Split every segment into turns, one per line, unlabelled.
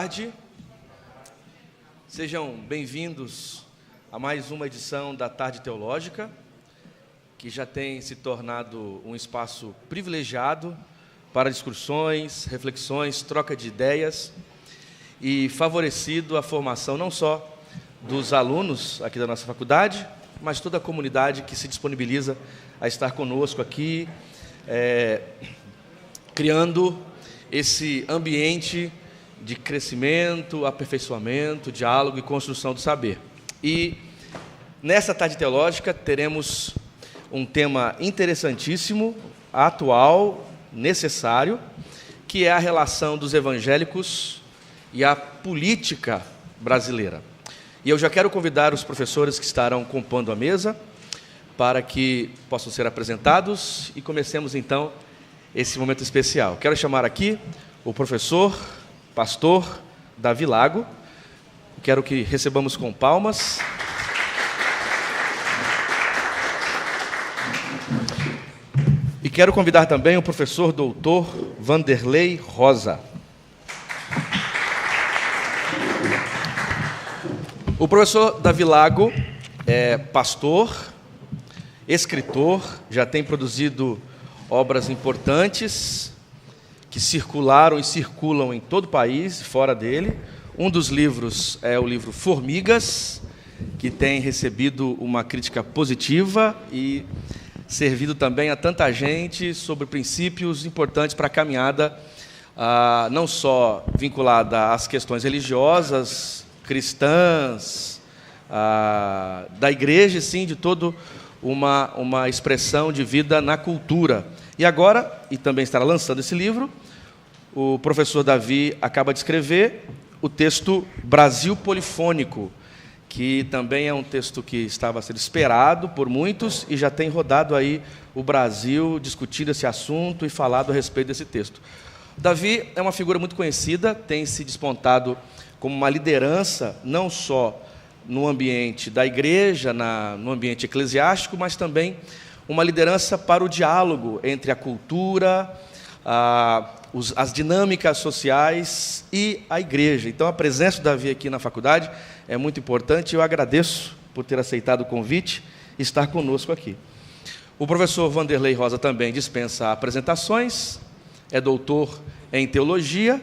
tarde. Sejam bem-vindos a mais uma edição da Tarde Teológica, que já tem se tornado um espaço privilegiado para discussões, reflexões, troca de ideias e favorecido a formação não só dos alunos aqui da nossa faculdade, mas toda a comunidade que se disponibiliza a estar conosco aqui, criando esse ambiente de crescimento, aperfeiçoamento, diálogo e construção do saber. E nessa tarde teológica teremos um tema interessantíssimo, atual, necessário, que é a relação dos evangélicos e a política brasileira. E eu já quero convidar os professores que estarão compondo a mesa para que possam ser apresentados e comecemos então esse momento especial. Quero chamar aqui o professor, pastor Davi Lago. Quero que recebamos com palmas. E quero convidar também o professor doutor Vanderlei Rosa. O professor Davi Lago é pastor, escritor, já tem produzido obras importantes que circularam e circulam em todo o país e fora dele. Um dos livros é o livro Formigas, que tem recebido uma crítica positiva e servido também a tanta gente sobre princípios importantes para a caminhada, não só vinculada às questões religiosas, cristãs, da igreja, sim, de todo uma expressão de vida na cultura. E agora, e também estará lançando esse livro, o professor Davi acaba de escrever o texto Brasil Polifônico, que também é um texto que estava a ser esperado por muitos e já tem rodado aí o Brasil discutindo esse assunto e falado a respeito desse texto. Davi é uma figura muito conhecida, tem se despontado como uma liderança, não só no ambiente da igreja, no ambiente eclesiástico, mas também uma liderança para o diálogo entre a cultura, as dinâmicas sociais e a igreja. Então, a presença do Davi aqui na faculdade é muito importante e eu agradeço por ter aceitado o convite e estar conosco aqui. O professor Vanderlei Rosa também dispensa apresentações, é doutor em teologia,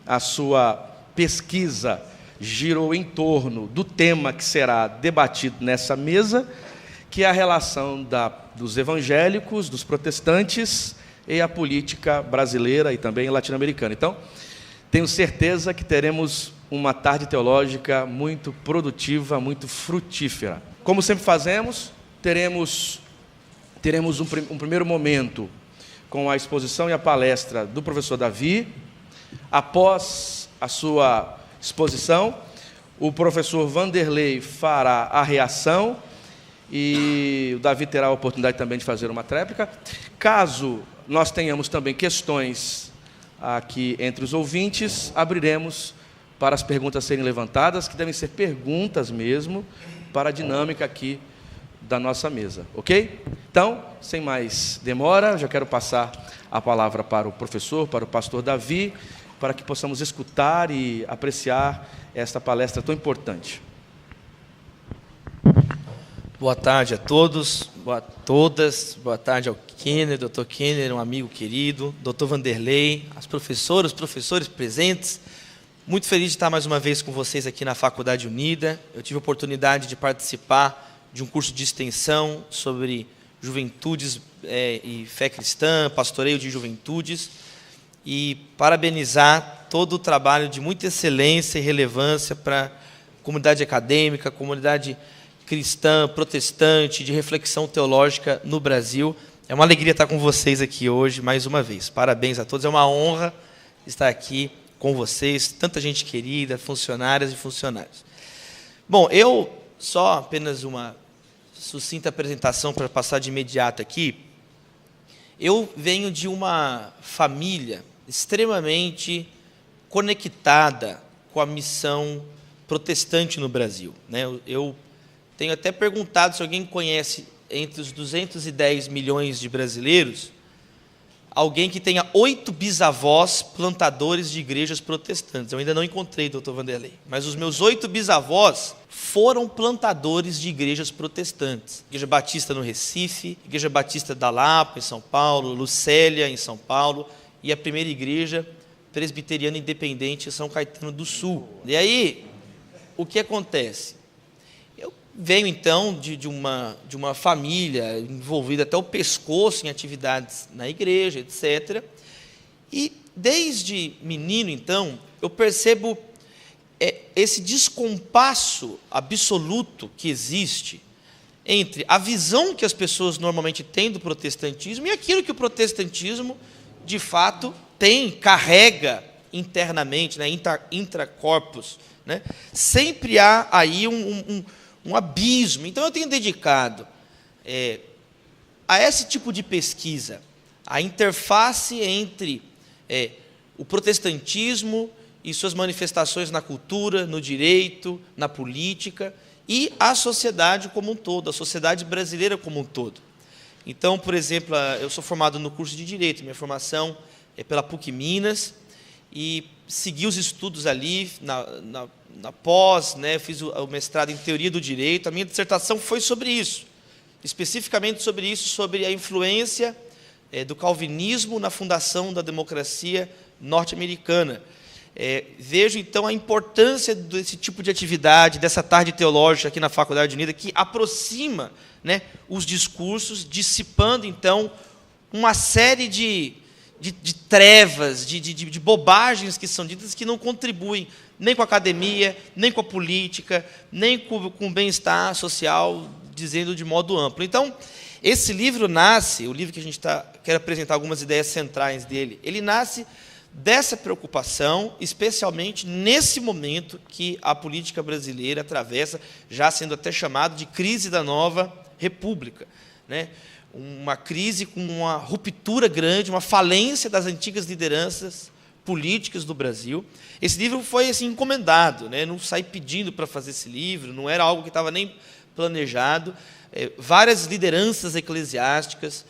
a sua pesquisa girou em torno do tema que será debatido nessa mesa, que é a relação dos evangélicos, dos protestantes e a política brasileira e também latino-americana. Então, tenho certeza que teremos uma tarde teológica muito produtiva, muito frutífera. Como sempre fazemos, teremos um primeiro momento com a exposição e a palestra do professor Davi. Após a sua exposição, o professor Vanderlei fará a reação e o Davi terá a oportunidade também de fazer uma tréplica. Caso nós tenhamos também questões aqui entre os ouvintes, abriremos para as perguntas serem levantadas, que devem ser perguntas mesmo, para a dinâmica aqui da nossa mesa, ok? Então, sem mais demora, já quero passar a palavra para o professor, para o pastor Davi, para que possamos escutar e apreciar esta palestra tão importante.
Boa tarde a todos, a todas, boa tarde ao Kenner, doutor Kenner, um amigo querido, doutor Vanderlei, as professoras, os professores presentes. Muito feliz de estar mais uma vez com vocês aqui na Faculdade Unida. Eu tive a oportunidade de participar de um curso de extensão sobre juventudes e fé cristã, pastoreio de juventudes, e parabenizar todo o trabalho de muita excelência e relevância para a comunidade acadêmica, comunidade cristã, protestante, de reflexão teológica no Brasil. É uma alegria estar com vocês aqui hoje, mais uma vez. Parabéns a todos, é uma honra estar aqui com vocês, tanta gente querida, funcionárias e funcionários. Bom, eu só apenas uma sucinta apresentação para passar de imediato aqui. Eu venho de uma família extremamente conectada com a missão protestante no Brasil, né? Eu tenho até perguntado se alguém conhece, entre os 210 milhões de brasileiros, alguém que tenha 8 bisavós plantadores de igrejas protestantes. Eu ainda não encontrei, doutor Vanderlei, mas os meus 8 bisavós foram plantadores de igrejas protestantes. Igreja Batista no Recife, Igreja Batista da Lapa, em São Paulo, Lucélia, em São Paulo, e a primeira igreja presbiteriana independente em São Caetano do Sul. E aí, o que acontece? Eu venho, então, de uma família envolvida até o pescoço em atividades na igreja, etc. E, desde menino, então, eu percebo esse descompasso absoluto que existe entre a visão que as pessoas normalmente têm do protestantismo e aquilo que o protestantismo, de fato, carrega internamente, né, intracorpus, né? Sempre há aí um abismo. Então, eu tenho dedicado a esse tipo de pesquisa, a interface entre o protestantismo e suas manifestações na cultura, no direito, na política e a sociedade como um todo, a sociedade brasileira como um todo. Então, por exemplo, eu sou formado no curso de Direito, minha formação é pela PUC Minas, e segui os estudos ali na pós, né, fiz o mestrado em Teoria do Direito. A minha dissertação foi sobre isso, especificamente sobre isso, sobre a influência do calvinismo na fundação da democracia norte-americana. Vejo, então, a importância desse tipo de atividade, dessa tarde teológica aqui na Faculdade Unida, que aproxima, né, os discursos, dissipando, então, uma série de trevas, de bobagens que são ditas, que não contribuem nem com a academia, nem com a política, nem com o bem-estar social, dizendo de modo amplo. Então, esse livro nasce, o livro que a gente quer apresentar algumas ideias centrais dele, ele nasce dessa preocupação, especialmente nesse momento que a política brasileira atravessa, já sendo até chamado de crise da nova república, né? Uma crise com uma ruptura grande, uma falência das antigas lideranças políticas do Brasil. Esse livro foi assim encomendado, né? Não saí pedindo para fazer esse livro, não era algo que estava nem planejado. Várias lideranças eclesiásticas,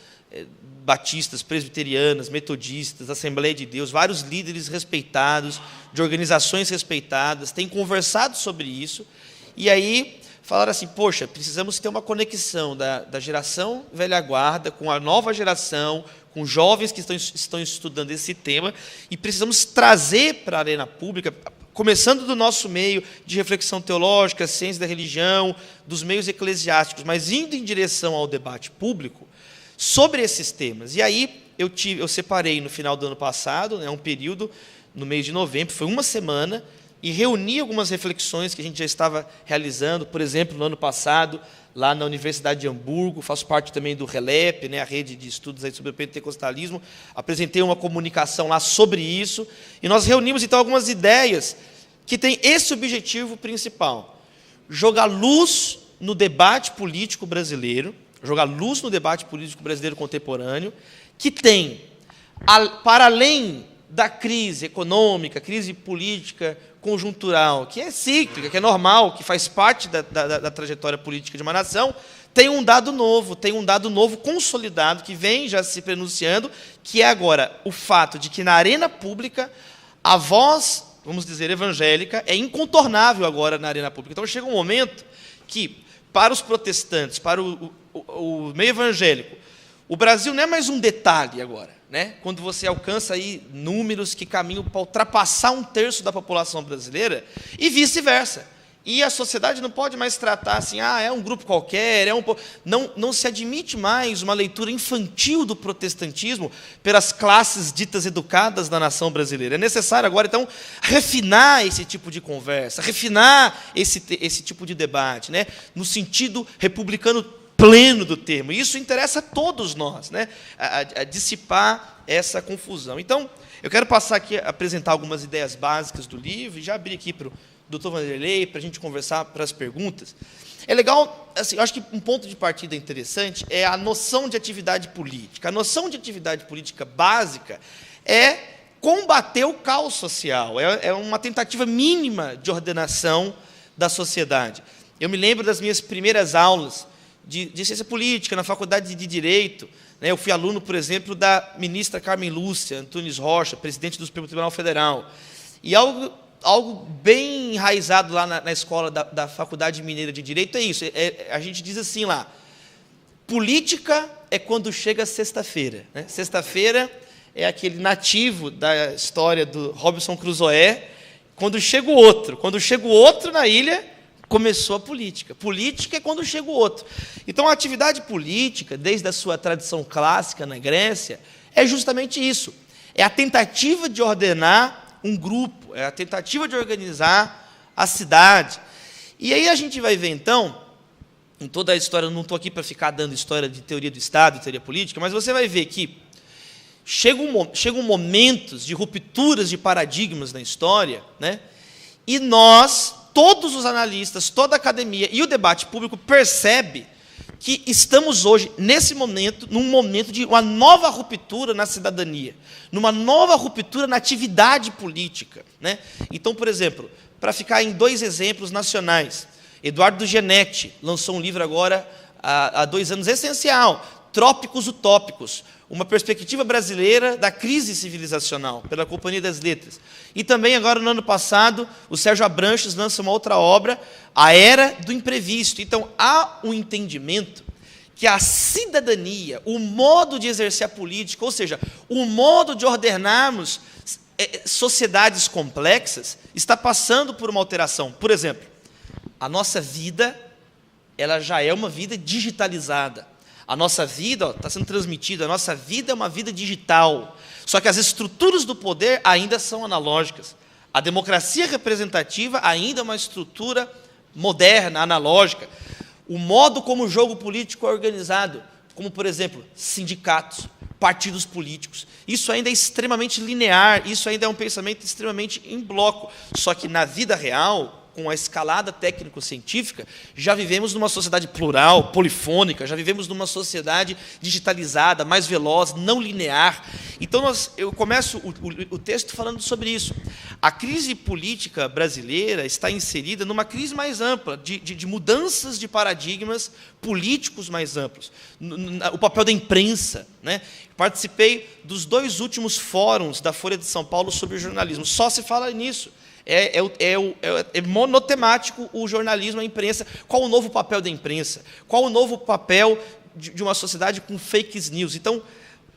batistas, presbiterianas, metodistas, Assembleia de Deus, vários líderes respeitados, de organizações respeitadas, têm conversado sobre isso, e aí falaram assim, poxa, precisamos ter uma conexão da geração velha guarda com a nova geração, com jovens que estão estudando esse tema, e precisamos trazer para a arena pública, começando do nosso meio de reflexão teológica, ciência da religião, dos meios eclesiásticos, mas indo em direção ao debate público, sobre esses temas. E aí eu separei no final do ano passado, né, um período, no mês de novembro, foi uma semana, e reuni algumas reflexões que a gente já estava realizando, por exemplo, no ano passado, lá na Universidade de Hamburgo, faço parte também do RELEP, né, a rede de estudos aí sobre o pentecostalismo, apresentei uma comunicação lá sobre isso, e nós reunimos, então, algumas ideias que têm esse objetivo principal: jogar luz no debate político brasileiro, contemporâneo, que tem, para além da crise econômica, crise política, conjuntural, que é cíclica, que é normal, que faz parte da trajetória política de uma nação, tem um dado novo consolidado, que vem já se pronunciando, que é agora o fato de que na arena pública a voz, vamos dizer, evangélica, é incontornável agora na arena pública. Então chega um momento que, para os protestantes, para o meio evangélico, o Brasil não é mais um detalhe agora, né? Quando você alcança aí números que caminham para ultrapassar 1/3 da população brasileira, e vice-versa. E a sociedade não pode mais tratar assim, é um grupo qualquer, não se admite mais uma leitura infantil do protestantismo pelas classes ditas educadas da nação brasileira. É necessário agora, então, refinar esse tipo de conversa, refinar esse tipo de debate, né? No sentido republicano pleno do termo. E isso interessa a todos nós, né? A dissipar essa confusão. Então, eu quero passar aqui a apresentar algumas ideias básicas do livro, e já abrir aqui para o doutor Vanderlei, para a gente conversar, para as perguntas. É legal, assim, eu acho que um ponto de partida interessante é a noção de atividade política. A noção de atividade política básica é combater o caos social, é uma tentativa mínima de ordenação da sociedade. Eu me lembro das minhas primeiras aulas de ciência política, na faculdade de Direito. Né? Eu fui aluno, por exemplo, da ministra Carmen Lúcia Antunes Rocha, presidente do Supremo Tribunal Federal. E algo bem enraizado lá na escola da Faculdade Mineira de Direito é isso. A gente diz assim lá, política é quando chega sexta-feira. Né? Sexta-feira é aquele nativo da história do Robinson Crusoe, quando chega o outro na ilha, começou a política. Política é quando chega o outro. Então, a atividade política, desde a sua tradição clássica na Grécia, é justamente isso. É a tentativa de ordenar um grupo, é a tentativa de organizar a cidade. E aí a gente vai ver, então, em toda a história, eu não estou aqui para ficar dando história de teoria do Estado, teoria política, mas você vai ver que chegam momentos de rupturas de paradigmas na história, né? E nós, todos os analistas, toda a academia e o debate público percebe que estamos hoje, nesse momento, num momento de uma nova ruptura na cidadania, numa nova ruptura na atividade política. Né? Então, por exemplo, para ficar em 2 exemplos nacionais, Eduardo Genetti lançou um livro agora, há 2 anos, essencial, Trópicos Utópicos, uma perspectiva brasileira da crise civilizacional, pela Companhia das Letras. E também, agora, no ano passado, o Sérgio Abranches lança uma outra obra, A Era do Imprevisto. Então, há um entendimento que a cidadania, o modo de exercer a política, ou seja, o modo de ordenarmos sociedades complexas, está passando por uma alteração. Por exemplo, a nossa vida, ela já é uma vida digitalizada. A nossa vida está sendo transmitida, a nossa vida é uma vida digital. Só que as estruturas do poder ainda são analógicas. A democracia representativa ainda é uma estrutura moderna, analógica. O modo como o jogo político é organizado, como, por exemplo, sindicatos, partidos políticos, isso ainda é extremamente linear, isso ainda é um pensamento extremamente em bloco. Só que na vida real, com a escalada técnico-científica, já vivemos numa sociedade plural, polifônica, já vivemos numa sociedade digitalizada, mais veloz, não linear. Então, eu começo o texto falando sobre isso. A crise política brasileira está inserida numa crise mais ampla, de mudanças de paradigmas políticos mais amplos. O papel da imprensa. Né? Participei dos 2 últimos fóruns da Folha de São Paulo sobre o jornalismo. Só se fala nisso. É monotemático o jornalismo, a imprensa. Qual o novo papel da imprensa? Qual o novo papel de uma sociedade com fake news? Então,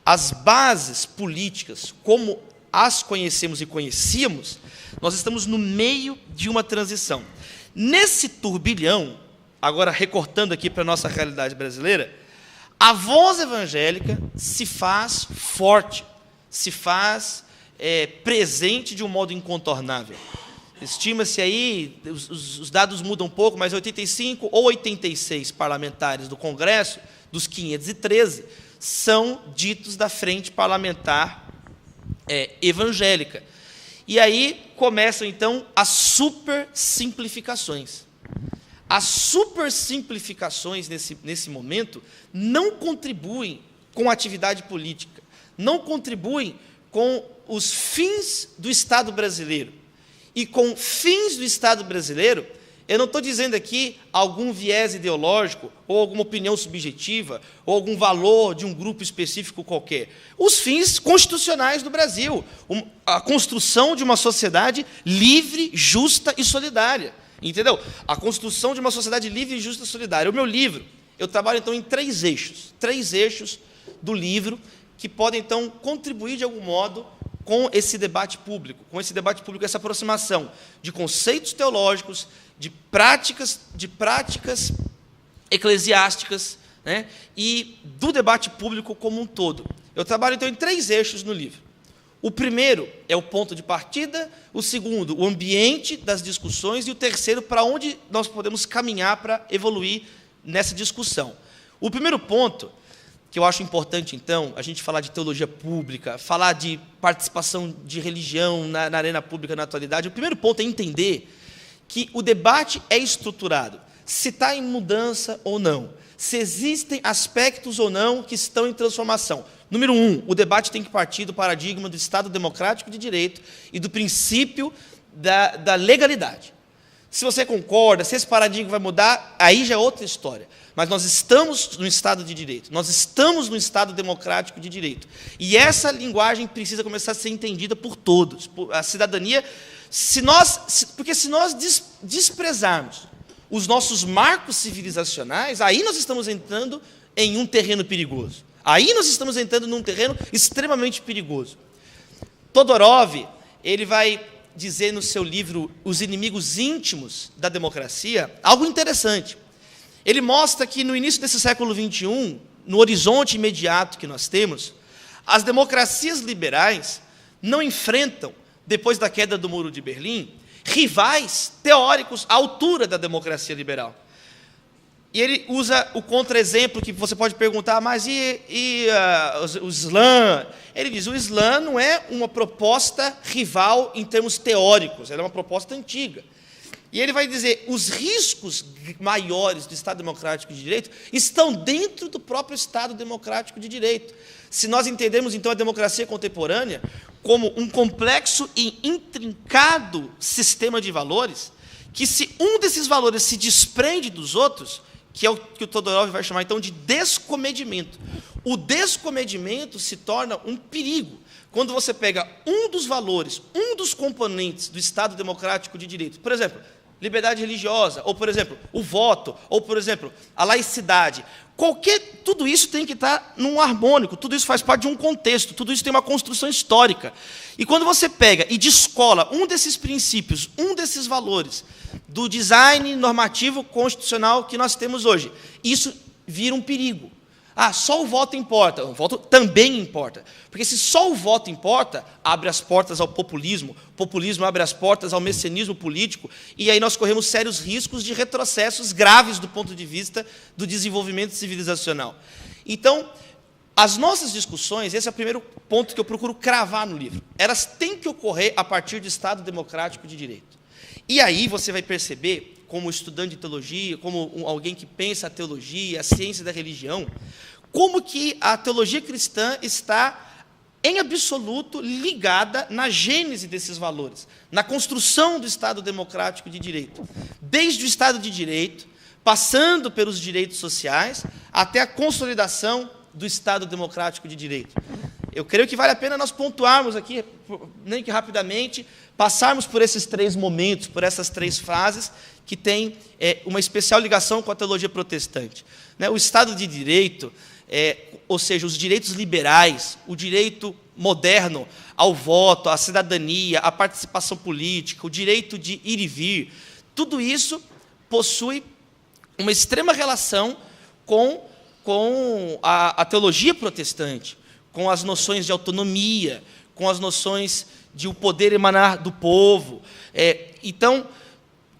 as bases políticas, como as conhecemos e conhecíamos, nós estamos no meio de uma transição. Nesse turbilhão, agora recortando aqui para a nossa realidade brasileira, a voz evangélica se faz forte, se faz presente de um modo incontornável. Estima-se aí, os dados mudam um pouco, mas 85 ou 86 parlamentares do Congresso, dos 513, são ditos da frente parlamentar evangélica. E aí começam, então, as supersimplificações. As supersimplificações, nesse momento, não contribuem com a atividade política, não contribuem com os fins do Estado brasileiro. E com fins do Estado brasileiro, eu não estou dizendo aqui algum viés ideológico, ou alguma opinião subjetiva, ou algum valor de um grupo específico qualquer. Os fins constitucionais do Brasil, a construção de uma sociedade livre, justa e solidária. Entendeu? A construção de uma sociedade livre, justa e solidária. O meu livro, eu trabalho, então, em 3 eixos. 3 eixos do livro que podem, então, contribuir, de algum modo, com esse debate público, essa aproximação de conceitos teológicos, de práticas eclesiásticas, né, e do debate público como um todo. Eu trabalho, então, em 3 eixos no livro. O primeiro é o ponto de partida, o segundo, o ambiente das discussões, e o terceiro, para onde nós podemos caminhar para evoluir nessa discussão. O primeiro ponto, que eu acho importante, então, a gente falar de teologia pública, falar de participação de religião na arena pública na atualidade, o primeiro ponto é entender que o debate é estruturado, se está em mudança ou não, se existem aspectos ou não que estão em transformação. Número 1, o debate tem que partir do paradigma do Estado democrático de direito e do princípio da legalidade. Se você concorda, se esse paradigma vai mudar, aí já é outra história. Mas nós estamos no Estado de Direito, nós estamos no Estado democrático de direito. E essa linguagem precisa começar a ser entendida por todos. A cidadania, porque se nós desprezarmos os nossos marcos civilizacionais, aí nós estamos entrando em um terreno perigoso. Aí nós estamos entrando num terreno extremamente perigoso. Todorov, ele vai dizer no seu livro Os Inimigos Íntimos da Democracia, algo interessante. Ele mostra que no início desse século XXI, no horizonte imediato que nós temos, as democracias liberais não enfrentam, depois da queda do Muro de Berlim, rivais teóricos à altura da democracia liberal. E ele usa o contra-exemplo que você pode perguntar, mas o Islã? Ele diz, o Islã não é uma proposta rival em termos teóricos, ela é uma proposta antiga. E ele vai dizer, os riscos maiores do Estado Democrático de Direito estão dentro do próprio Estado Democrático de Direito. Se nós entendermos, então, a democracia contemporânea como um complexo e intrincado sistema de valores, que se um desses valores se desprende dos outros, que é o que o Todorov vai chamar, então, de descomedimento. O descomedimento se torna um perigo. Quando você pega um dos valores, um dos componentes do Estado Democrático de Direito, por exemplo, liberdade religiosa, ou, por exemplo, o voto, ou, por exemplo, a laicidade, tudo isso tem que estar num harmônico, tudo isso faz parte de um contexto, tudo isso tem uma construção histórica. E quando você pega e descola um desses princípios, um desses valores, do design normativo constitucional que nós temos hoje, isso vira um perigo. Só o voto importa. O voto também importa. Porque se só o voto importa, abre as portas ao populismo. O populismo abre as portas ao messianismo político. E aí nós corremos sérios riscos de retrocessos graves do ponto de vista do desenvolvimento civilizacional. Então, as nossas discussões, esse é o primeiro ponto que eu procuro cravar no livro, elas têm que ocorrer a partir do Estado Democrático de Direito. E aí você vai perceber, como estudante de teologia, como alguém que pensa a teologia, a ciência da religião, como que a teologia cristã está, em absoluto, ligada na gênese desses valores, na construção do Estado Democrático de Direito. Desde o Estado de Direito, passando pelos direitos sociais, até a consolidação do Estado Democrático de Direito. Eu creio que vale a pena nós pontuarmos aqui, nem que rapidamente, passarmos por esses três momentos, por essas três fases, que têm uma especial ligação com a teologia protestante. O Estado de Direito, ou seja, os direitos liberais, o direito moderno ao voto, à cidadania, à participação política, o direito de ir e vir, tudo isso possui uma extrema relação com a teologia protestante, com as noções de autonomia, com as noções de o poder emanar do povo. Então,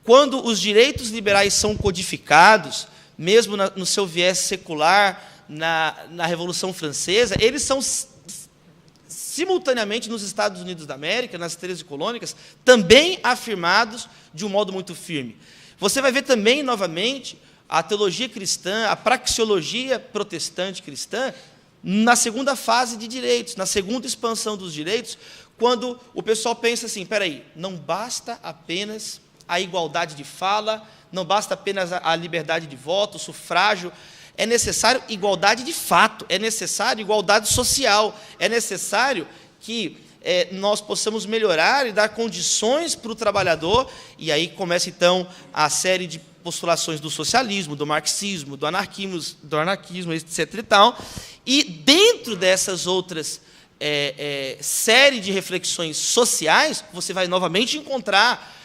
quando os direitos liberais são codificados, mesmo no seu viés secular, na Revolução Francesa, eles são simultaneamente nos Estados Unidos da América, nas 13 colônias, também afirmados de um modo muito firme. Você vai ver também, novamente, a teologia cristã, a praxeologia protestante cristã, na segunda fase de direitos, na segunda expansão dos direitos, quando o pessoal pensa assim, espera aí, não basta apenas a igualdade de fala, não basta apenas a liberdade de voto, o sufrágio, é necessário igualdade de fato, é necessário igualdade social, é necessário que nós possamos melhorar e dar condições para o trabalhador, e aí começa então a série de postulações do socialismo, do marxismo, do anarquismo, etc. e tal, e dentro dessas outras série de reflexões sociais, você vai novamente encontrar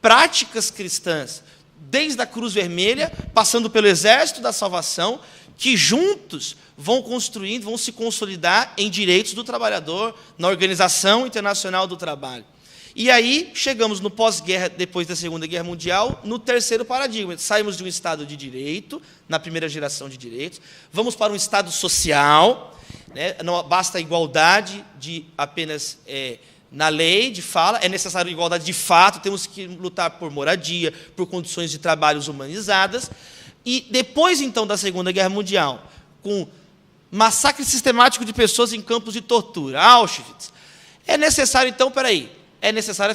práticas cristãs, desde a Cruz Vermelha, passando pelo Exército da Salvação, que juntos vão construindo, vão se consolidar em direitos do trabalhador, na Organização Internacional do Trabalho. E aí, chegamos no pós-guerra, depois da Segunda Guerra Mundial, no terceiro paradigma. Saímos de um Estado de direito, na primeira geração de direitos, vamos para um Estado social, não basta a igualdade de apenas na lei de fala, é necessário igualdade de fato, temos que lutar por moradia, por condições de trabalho humanizadas. E depois, então, da Segunda Guerra Mundial, com massacre sistemático de pessoas em campos de tortura, Auschwitz, é necessário, então, é necessário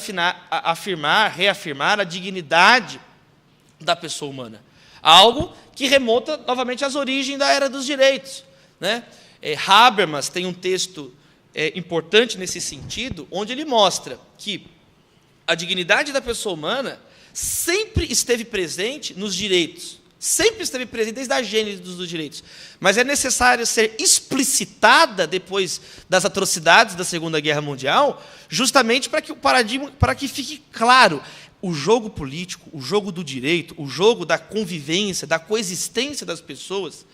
reafirmar a dignidade da pessoa humana. Algo que remonta novamente às origens da Era dos Direitos, né? Habermas tem um texto importante nesse sentido, onde ele mostra que a dignidade da pessoa humana sempre esteve presente nos direitos, sempre esteve presente desde a gênese dos direitos, mas é necessário ser explicitada depois das atrocidades da Segunda Guerra Mundial, justamente para que o paradigma, para que fique claro, o jogo político, o jogo do direito, o jogo da convivência, da coexistência das pessoas,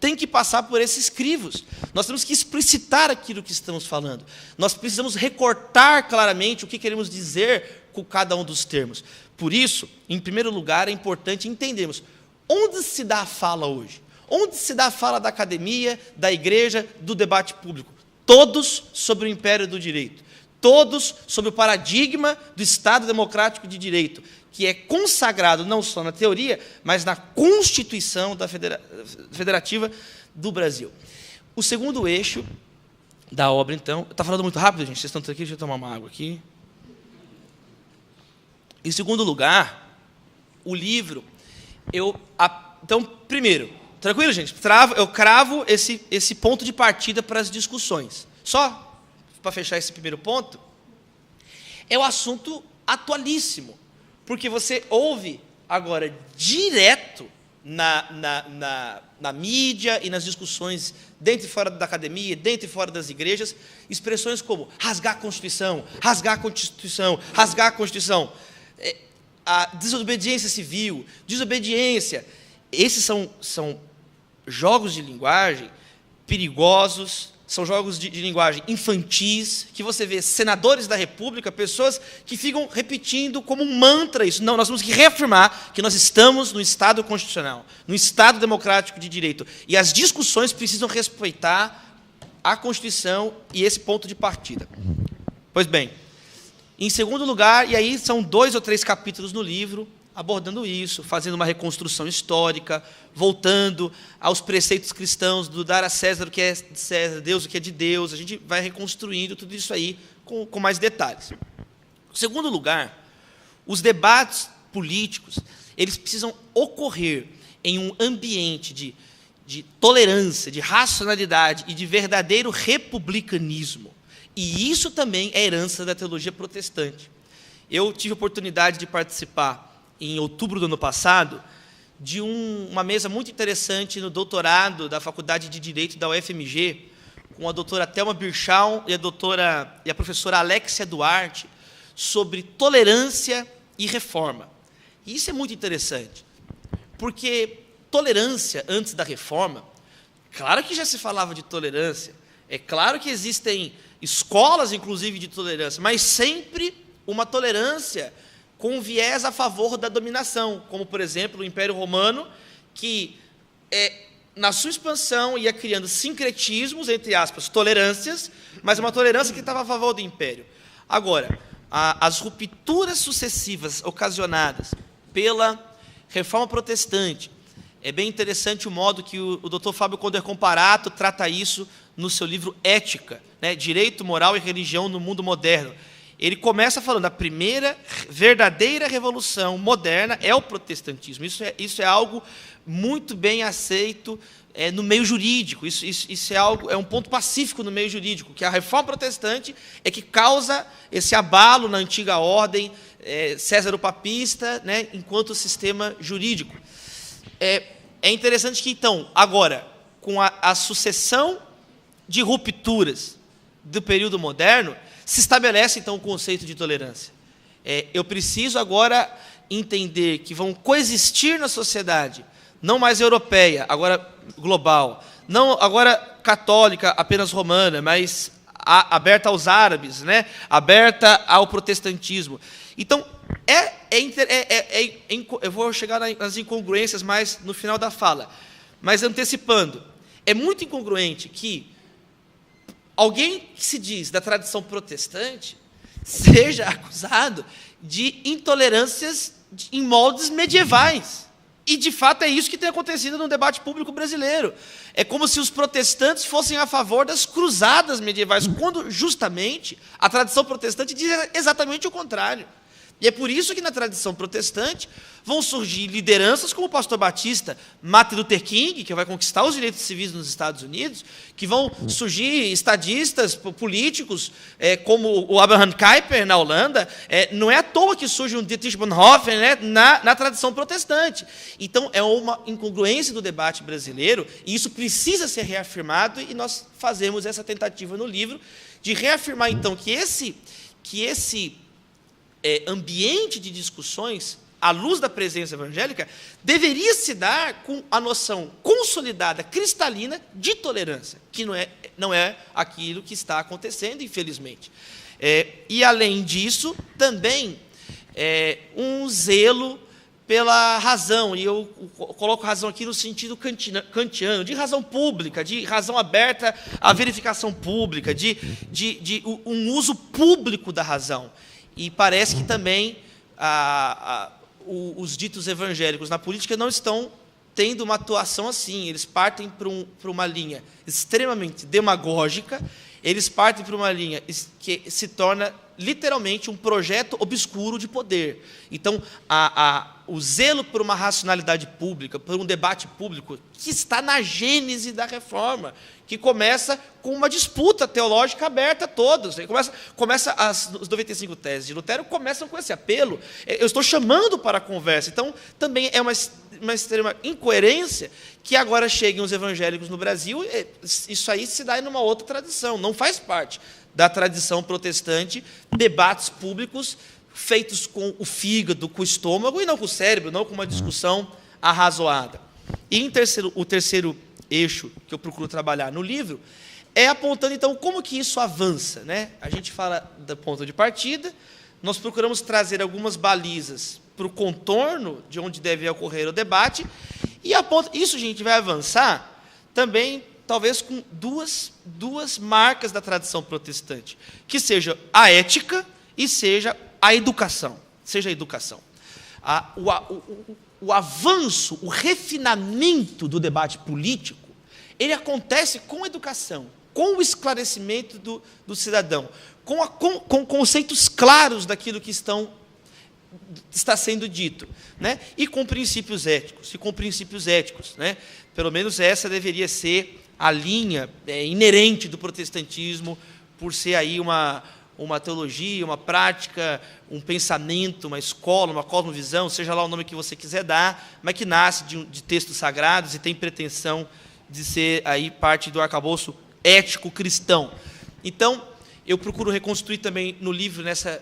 tem que passar por esses crivos. Nós temos que explicitar aquilo que estamos falando. Nós precisamos recortar claramente o que queremos dizer com cada um dos termos. Por isso, em primeiro lugar, é importante entendermos onde se dá a fala hoje. Onde se dá a fala da academia, da igreja, do debate público? Todos sobre o império do direito. Todos sobre o paradigma do Estado democrático de direito, que é consagrado não só na teoria, mas na Constituição Federativa do Brasil. O segundo eixo da obra, então... Está falando muito rápido, gente? Vocês estão aqui? Deixa eu tomar uma água aqui. Em segundo lugar, o livro... Então, primeiro, tranquilo, gente? Eu cravo esse ponto de partida para as discussões. Só para fechar esse primeiro ponto, é um assunto atualíssimo, porque você ouve agora direto na mídia e nas discussões dentro e fora da academia, dentro e fora das igrejas, expressões como rasgar a Constituição, rasgar a Constituição, rasgar a Constituição, a desobediência civil, desobediência. Esses são jogos de linguagem perigosos, são jogos de linguagem infantis, que você vê senadores da República, pessoas que ficam repetindo como um mantra isso. Não, nós temos que reafirmar que nós estamos no Estado constitucional, no Estado democrático de direito. E as discussões precisam respeitar a Constituição e esse ponto de partida. Pois bem, em segundo lugar, e aí são 2 ou 3 capítulos no livro, abordando isso, fazendo uma reconstrução histórica, voltando aos preceitos cristãos do dar a César o que é de César, Deus o que é de Deus. A gente vai reconstruindo tudo isso aí com mais detalhes. Em segundo lugar, os debates políticos, eles precisam ocorrer em um ambiente de tolerância, de racionalidade e de verdadeiro republicanismo. E isso também é herança da teologia protestante. Eu tive a oportunidade de participar, em outubro do ano passado, de uma mesa muito interessante no doutorado da Faculdade de Direito da UFMG, com a doutora Thelma Birchal e a professora Alexia Duarte, sobre tolerância e reforma. E isso é muito interessante, porque tolerância antes da reforma, claro que já se falava de tolerância, é claro que existem escolas, inclusive, de tolerância, mas sempre uma tolerância com viés a favor da dominação, como, por exemplo, o Império Romano, que, na sua expansão, ia criando sincretismos, entre aspas, tolerâncias, mas uma tolerância que estava a favor do Império. Agora, as rupturas sucessivas ocasionadas pela Reforma Protestante, é bem interessante o modo que o Dr. Fábio Conder Comparato trata isso no seu livro Ética, né, Direito, Moral e Religião no Mundo Moderno. Ele começa falando, a primeira verdadeira revolução moderna é o protestantismo. Isso é algo muito bem aceito no meio jurídico. Isso é um ponto pacífico no meio jurídico, que a reforma protestante é que causa esse abalo na antiga ordem césaro-papista, né, enquanto sistema jurídico. É interessante que, então, agora, com a sucessão de rupturas do período moderno, se estabelece, então, o conceito de tolerância. Eu preciso agora entender que vão coexistir na sociedade, não mais europeia, agora global, não agora católica, apenas romana, mas aberta aos árabes, né? Aberta ao protestantismo. Então, eu vou chegar nas incongruências mais no final da fala, mas antecipando, é muito incongruente que alguém que se diz da tradição protestante seja acusado de intolerâncias em moldes medievais. E, de fato, é isso que tem acontecido no debate público brasileiro. É como se os protestantes fossem a favor das cruzadas medievais, quando, justamente, a tradição protestante diz exatamente o contrário. E é por isso que na tradição protestante vão surgir lideranças como o pastor Batista, Martin Luther King, que vai conquistar os direitos civis nos Estados Unidos, que vão surgir estadistas políticos como o Abraham Kuyper na Holanda. Não é à toa que surge um Dietrich Bonhoeffer, né, na tradição protestante. Então, é uma incongruência do debate brasileiro, e isso precisa ser reafirmado, e nós fazemos essa tentativa no livro de reafirmar, então, que esse ambiente de discussões, à luz da presença evangélica, deveria se dar com a noção consolidada, cristalina, de tolerância, que não é aquilo que está acontecendo, infelizmente. E, além disso, também um zelo pela razão, e eu coloco razão aqui no sentido kantiano, de razão pública, de razão aberta à verificação pública, de um uso público da razão. E parece que também os ditos evangélicos na política não estão tendo uma atuação assim. Eles partem para uma linha extremamente demagógica, eles partem para uma linha que se torna literalmente um projeto obscuro de poder. Então, o zelo por uma racionalidade pública, por um debate público, que está na gênese da reforma, que começa com uma disputa teológica aberta a todos. Os 95 teses de Lutero começam com esse apelo. Eu estou chamando para a conversa. Então, também é uma extrema incoerência que agora cheguem os evangélicos no Brasil. Isso aí se dá em uma outra tradição, não faz parte da tradição protestante, debates públicos feitos com o fígado, com o estômago, e não com o cérebro, não com uma discussão arrazoada. E o terceiro eixo que eu procuro trabalhar no livro é apontando, então, como que isso avança, né? A gente fala do ponto de partida, nós procuramos trazer algumas balizas para o contorno de onde deve ocorrer o debate, e isso a gente vai avançar também, talvez com duas marcas da tradição protestante, que seja a ética e seja a educação. O avanço, o refinamento do debate político, ele acontece com a educação, com o esclarecimento do cidadão, com conceitos claros daquilo que está sendo dito, né? E com princípios éticos, né? Pelo menos essa deveria ser a linha inerente do protestantismo, por ser aí uma teologia, uma prática, um pensamento, uma escola, uma cosmovisão, seja lá o nome que você quiser dar, mas que nasce de textos sagrados e tem pretensão de ser aí parte do arcabouço ético cristão. Então, eu procuro reconstruir também no livro, nessa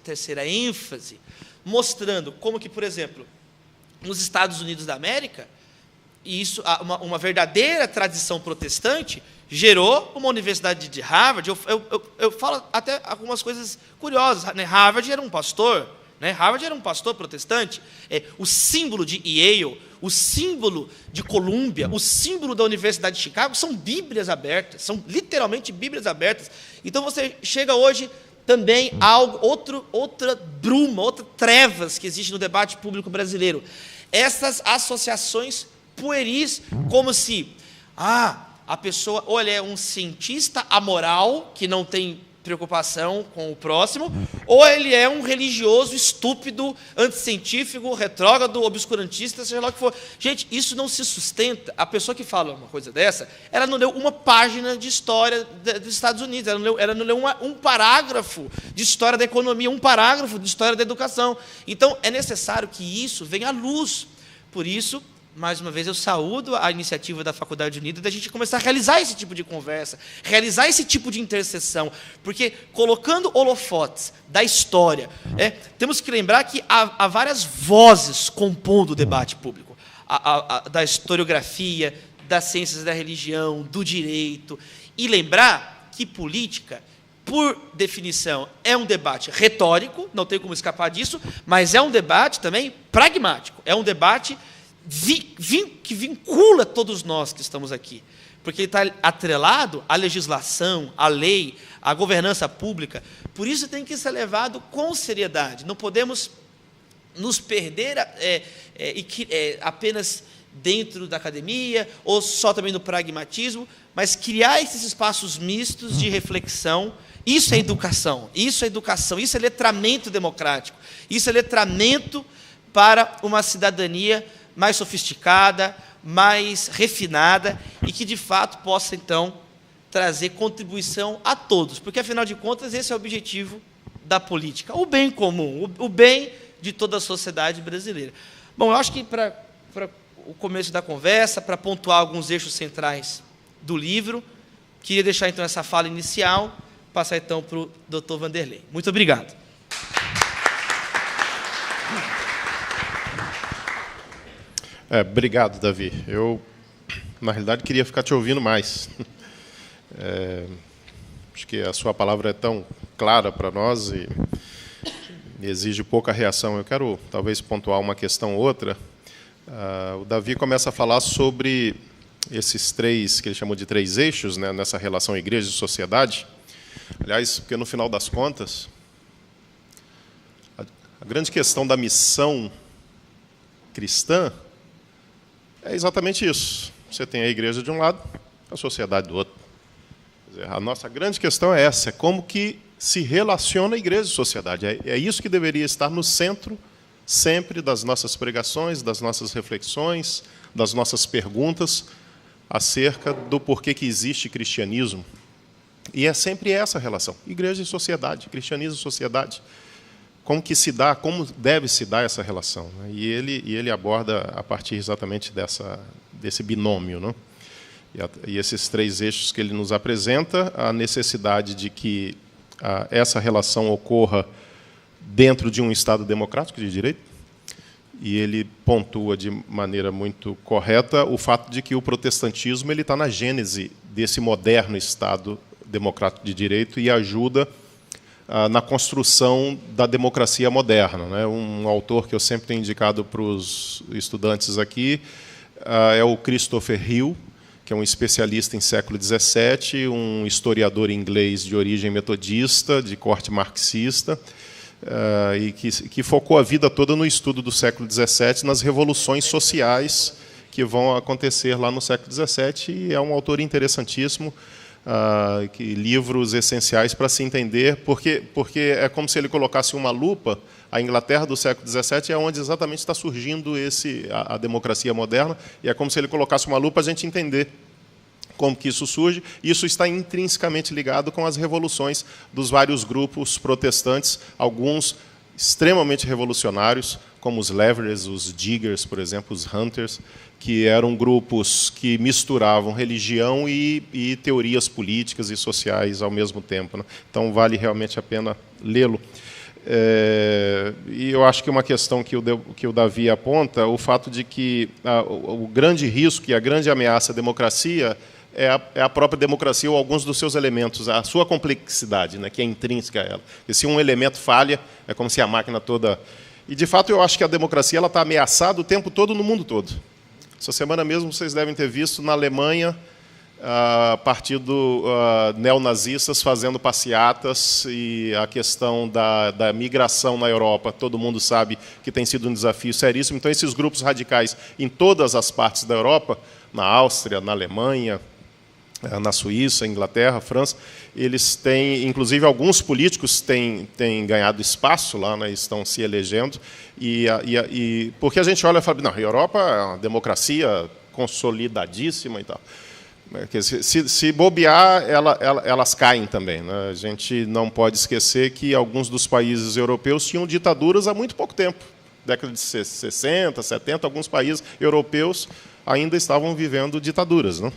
terceira ênfase, mostrando como que, por exemplo, nos Estados Unidos da América, e isso, uma verdadeira tradição protestante, gerou uma universidade de Harvard. Eu falo até algumas coisas curiosas, né? Harvard era um pastor protestante. O símbolo de Yale, o símbolo de Columbia, o símbolo da Universidade de Chicago são Bíblias abertas, são literalmente Bíblias abertas. Então você chega hoje também a outra bruma, outra trevas que existe no debate público brasileiro. Essas associações pueris, como se a pessoa, ou ele é um cientista amoral, que não tem preocupação com o próximo, ou ele é um religioso estúpido, anticientífico, retrógrado, obscurantista, seja lá o que for. Gente, isso não se sustenta. A pessoa que fala uma coisa dessa, ela não leu uma página de história dos Estados Unidos, ela não leu um parágrafo de história da economia, um parágrafo de história da educação. Então, é necessário que isso venha à luz. Por isso, mais uma vez, eu saúdo a iniciativa da Faculdade Unida da gente começar a realizar esse tipo de conversa, realizar esse tipo de intercessão, porque colocando holofotes da história, temos que lembrar que há várias vozes compondo o debate público, da historiografia, das ciências da religião, do direito, e lembrar que política, por definição, é um debate retórico, não tem como escapar disso, mas é um debate também pragmático, é um debate que vincula todos nós que estamos aqui, porque ele está atrelado à legislação, à lei, à governança pública. Por isso tem que ser levado com seriedade. Não podemos nos perder apenas dentro da academia, ou só também no pragmatismo, mas criar esses espaços mistos de reflexão. Isso é educação, isso é letramento democrático, isso é letramento para uma cidadania mais sofisticada, mais refinada, e que, de fato, possa, então, trazer contribuição a todos, porque, afinal de contas, esse é o objetivo da política, o bem comum, o bem de toda a sociedade brasileira. Bom, eu acho que, para o começo da conversa, para pontuar alguns eixos centrais do livro, queria deixar, então, essa fala inicial, passar, então, para o Dr. Vanderlei. Muito obrigado.
Obrigado, Davi. Eu, na realidade, queria ficar te ouvindo mais. Acho que a sua palavra é tão clara para nós e exige pouca reação. Eu quero, talvez, pontuar uma questão ou outra. O Davi começa a falar sobre esses três, que ele chamou de três eixos, né, nessa relação igreja e sociedade. Aliás, porque, no final das contas, a grande questão da missão cristã é exatamente isso. Você tem a igreja de um lado, a sociedade do outro. Quer dizer, a nossa grande questão é essa, é como que se relaciona a igreja e a sociedade. É isso que deveria estar no centro sempre das nossas pregações, das nossas reflexões, das nossas perguntas acerca do porquê que existe cristianismo. E é sempre essa relação, igreja e sociedade, cristianismo e sociedade. Como que se dá, como deve se dar essa relação, né? E ele aborda a partir exatamente desse binômio, né? E esses três eixos que ele nos apresenta, a necessidade de que essa relação ocorra dentro de um Estado democrático de direito, e ele pontua de maneira muito correta o fato de que o protestantismo ele está na gênese desse moderno Estado democrático de direito e ajuda na construção da democracia moderna, né? Um autor que eu sempre tenho indicado para os estudantes aqui é o Christopher Hill, que é um especialista em século XVII, um historiador inglês de origem metodista, de corte marxista, e que focou a vida toda no estudo do século XVII, nas revoluções sociais que vão acontecer lá no século XVII, e é um autor interessantíssimo, livros essenciais para se entender, porque é como se ele colocasse uma lupa. A Inglaterra do século XVII é onde exatamente está surgindo a democracia moderna, e é como se ele colocasse uma lupa para a gente entender como que isso surge. Isso está intrinsecamente ligado com as revoluções dos vários grupos protestantes, alguns extremamente revolucionários, como os Leverets, os Diggers, por exemplo, os Hunters, que eram grupos que misturavam religião e teorias políticas e sociais ao mesmo tempo, né? Então, vale realmente a pena lê-lo. E eu acho que uma questão que o Davi aponta, o fato de que o grande risco e a grande ameaça à democracia é a própria democracia ou alguns dos seus elementos, a sua complexidade, né, que é intrínseca a ela. E se um elemento falha, é como se a máquina toda... E, de fato, eu acho que a democracia está ameaçada o tempo todo no mundo todo. Essa semana mesmo vocês devem ter visto, na Alemanha, partido neonazistas fazendo passeatas, e a questão da migração na Europa, todo mundo sabe que tem sido um desafio seríssimo. Então, esses grupos radicais em todas as partes da Europa, na Áustria, na Alemanha, na Suíça, Inglaterra, França, eles têm, inclusive alguns políticos têm ganhado espaço lá, né, estão se elegendo, porque a gente olha e fala, não, a Europa é uma democracia consolidadíssima e tal. Se bobear, elas caem também, né? A gente não pode esquecer que alguns dos países europeus tinham ditaduras há muito pouco tempo. Década de 60, 70, alguns países europeus ainda estavam vivendo ditaduras, né?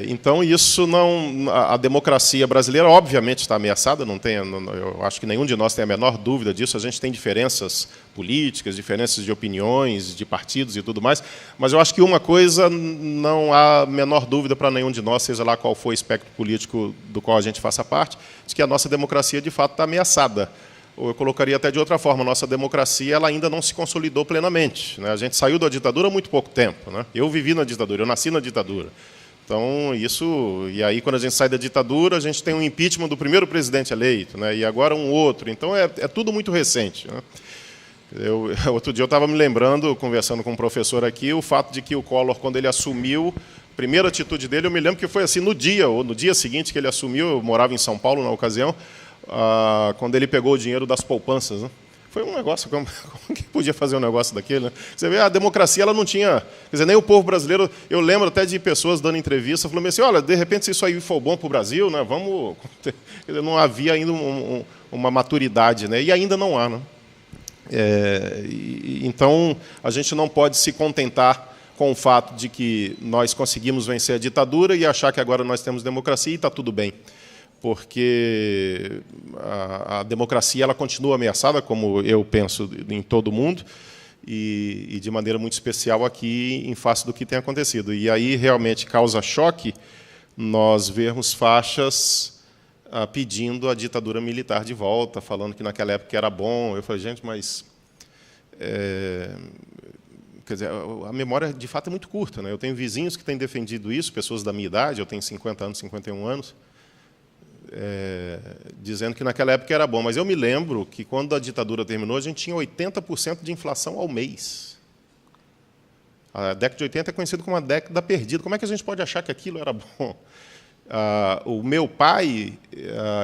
Então, isso não... A democracia brasileira, obviamente, está ameaçada, eu acho que nenhum de nós tem a menor dúvida disso. A gente tem diferenças políticas, diferenças de opiniões, de partidos e tudo mais, mas eu acho que uma coisa não há a menor dúvida para nenhum de nós, seja lá qual for o espectro político do qual a gente faça parte, de que a nossa democracia, de fato, está ameaçada. Ou eu colocaria até de outra forma, a nossa democracia ela ainda não se consolidou plenamente, né? A gente saiu da ditadura há muito pouco tempo, né? Eu vivi na ditadura, eu nasci na ditadura. Então, e aí, quando a gente sai da ditadura, a gente tem um impeachment do primeiro presidente eleito, né? E agora um outro. Então, é tudo muito recente, né? Outro dia eu estava me lembrando, conversando com um professor aqui, o fato de que o Collor, quando ele assumiu, a primeira atitude dele, eu me lembro que foi assim, no dia seguinte que ele assumiu, eu morava em São Paulo na ocasião, quando ele pegou o dinheiro das poupanças, né? Foi um negócio, como que podia fazer um negócio daquele, né? Você vê, a democracia ela não tinha, quer dizer, nem o povo brasileiro, eu lembro até de pessoas dando entrevista, falando assim, olha, de repente se isso aí for bom para o Brasil, né, vamos, quer dizer, não havia ainda uma maturidade, né, e ainda não há, né? Então, a gente não pode se contentar com o fato de que nós conseguimos vencer a ditadura e achar que agora nós temos democracia e está tudo bem. Porque a democracia ela continua ameaçada, como eu penso em todo o mundo, e de maneira muito especial aqui em face do que tem acontecido. E aí realmente causa choque nós vermos faixas pedindo a ditadura militar de volta, falando que naquela época era bom. Eu falei, gente, mas quer dizer, a memória de fato é muito curta, né? Eu tenho vizinhos que têm defendido isso, pessoas da minha idade, eu tenho 50 anos, 51 anos, dizendo que naquela época era bom. Mas eu me lembro que, quando a ditadura terminou, a gente tinha 80% de inflação ao mês. A década de 80 é conhecida como uma década perdida. Como é que a gente pode achar que aquilo era bom? O meu pai,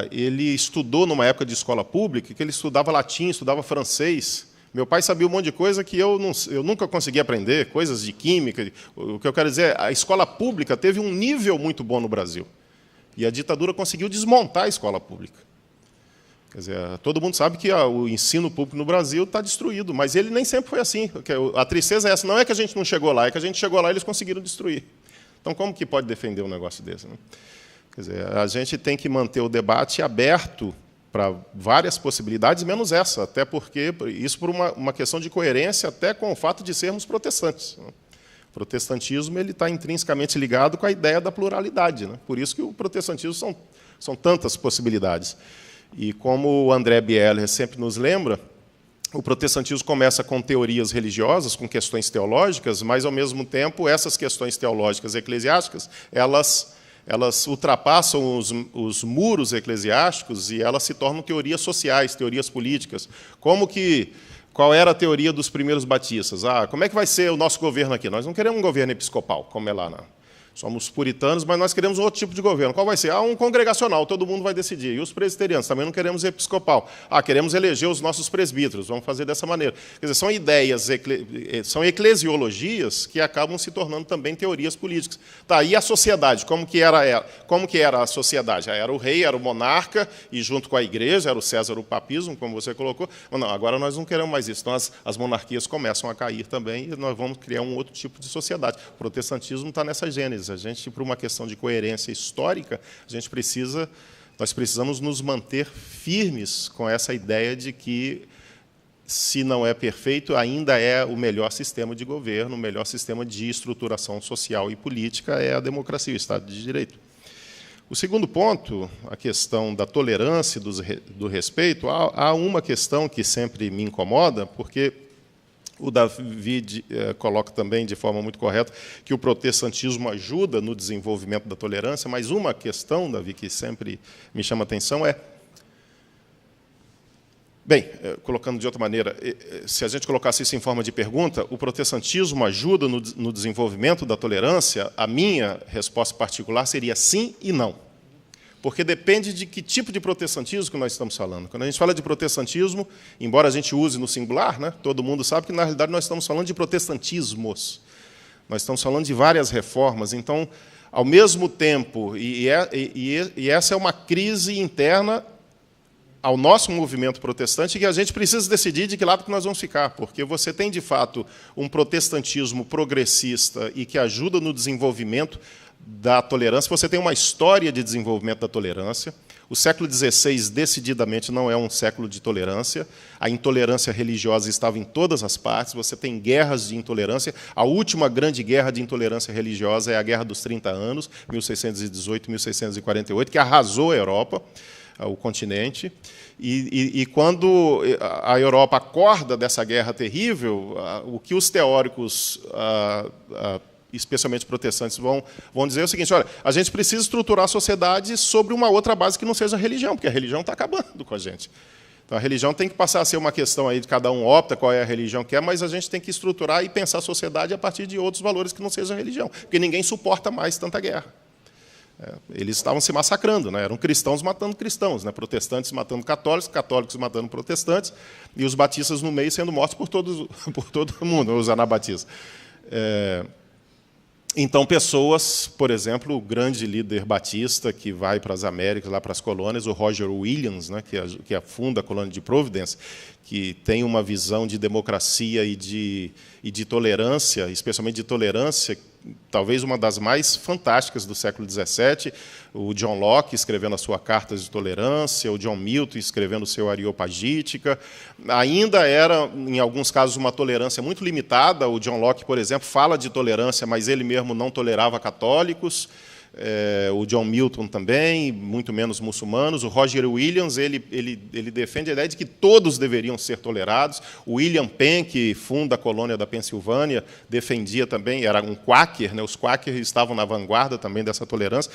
ele estudou numa época de escola pública, que ele estudava latim, estudava francês. Meu pai sabia um monte de coisa que eu nunca consegui aprender, coisas de química. O que eu quero dizer, a escola pública teve um nível muito bom no Brasil. E a ditadura conseguiu desmontar a escola pública. Quer dizer, todo mundo sabe que o ensino público no Brasil está destruído, mas ele nem sempre foi assim. A tristeza é essa, não é que a gente não chegou lá, é que a gente chegou lá e eles conseguiram destruir. Então, como que pode defender um negócio desse, né? Quer dizer, a gente tem que manter o debate aberto para várias possibilidades, menos essa, até porque isso por uma questão de coerência, até com o fato de sermos protestantes, né? O protestantismo ele está intrinsecamente ligado com a ideia da pluralidade, né? Por isso que o protestantismo são tantas possibilidades. E como o André Bieler sempre nos lembra, o protestantismo começa com teorias religiosas, com questões teológicas, mas, ao mesmo tempo, essas questões teológicas e eclesiásticas, elas ultrapassam os muros eclesiásticos e elas se tornam teorias sociais, teorias políticas. Qual era a teoria dos primeiros batistas? Como é que vai ser o nosso governo aqui? Nós não queremos um governo episcopal, como é lá, não. Somos puritanos, mas nós queremos um outro tipo de governo. Qual vai ser? Um congregacional, todo mundo vai decidir. E os presbiterianos também não queremos episcopal. Queremos eleger os nossos presbíteros, vamos fazer dessa maneira. Quer dizer, são ideias, são eclesiologias que acabam se tornando também teorias políticas. Tá, e a sociedade? Como que era a sociedade? Era o rei, era o monarca, e junto com a igreja, era o César, o papismo, como você colocou. Não, agora nós não queremos mais isso. Então, as monarquias começam a cair também e nós vamos criar um outro tipo de sociedade. O protestantismo está nessa gênese. A gente, por uma questão de coerência histórica, nós precisamos nos manter firmes com essa ideia de que, se não é perfeito, ainda é o melhor sistema de governo, o melhor sistema de estruturação social e política é a democracia, o Estado de Direito. O segundo ponto, a questão da tolerância e do respeito, há uma questão que sempre me incomoda, porque o Davi coloca também, de forma muito correta, que o protestantismo ajuda no desenvolvimento da tolerância, mas uma questão, Davi, que sempre me chama a atenção é... Bem, colocando de outra maneira, se a gente colocasse isso em forma de pergunta, o protestantismo ajuda no desenvolvimento da tolerância? A minha resposta particular seria sim e não. Porque depende de que tipo de protestantismo que nós estamos falando. Quando a gente fala de protestantismo, embora a gente use no singular, né, todo mundo sabe que, na realidade, nós estamos falando de protestantismos. Nós estamos falando de várias reformas. Então, ao mesmo tempo, e essa é uma crise interna ao nosso movimento protestante, que a gente precisa decidir de que lado que nós vamos ficar, porque você tem, de fato, um protestantismo progressista e que ajuda no desenvolvimento da tolerância. Você tem uma história de desenvolvimento da tolerância. O século XVI, decididamente, não é um século de tolerância. A intolerância religiosa estava em todas as partes. Você tem guerras de intolerância. A última grande guerra de intolerância religiosa é a Guerra dos 30 Anos, 1618 1648, que arrasou a Europa, o continente. E quando a Europa acorda dessa guerra terrível, o que os teóricos, especialmente protestantes, vão dizer é o seguinte: olha, a gente precisa estruturar a sociedade sobre uma outra base que não seja a religião, porque a religião está acabando com a gente. Então, a religião tem que passar a ser uma questão aí de cada um opta qual é a religião que quer, mas a gente tem que estruturar e pensar a sociedade a partir de outros valores que não sejam a religião, porque ninguém suporta mais tanta guerra. Eles estavam se massacrando, né? Eram cristãos matando cristãos, né? Protestantes matando católicos, católicos matando protestantes, e os batistas no meio sendo mortos por todo mundo, os anabatistas. Então, pessoas, por exemplo, o grande líder batista que vai para as Américas, lá para as colônias, o Roger Williams, né, que funda a colônia de Providence, que tem uma visão de democracia e de tolerância, especialmente de tolerância, talvez uma das mais fantásticas do século XVII, o John Locke escrevendo a sua Carta de Tolerância, o John Milton escrevendo o seu Areopagítica. Ainda era, em alguns casos, uma tolerância muito limitada. O John Locke, por exemplo, fala de tolerância, mas ele mesmo não tolerava católicos. O John Milton também, muito menos muçulmanos. O Roger Williams ele defende a ideia de que todos deveriam ser tolerados. O William Penn, que funda a colônia da Pensilvânia, defendia também, era um quaker, né? Os quakers estavam na vanguarda também dessa tolerância.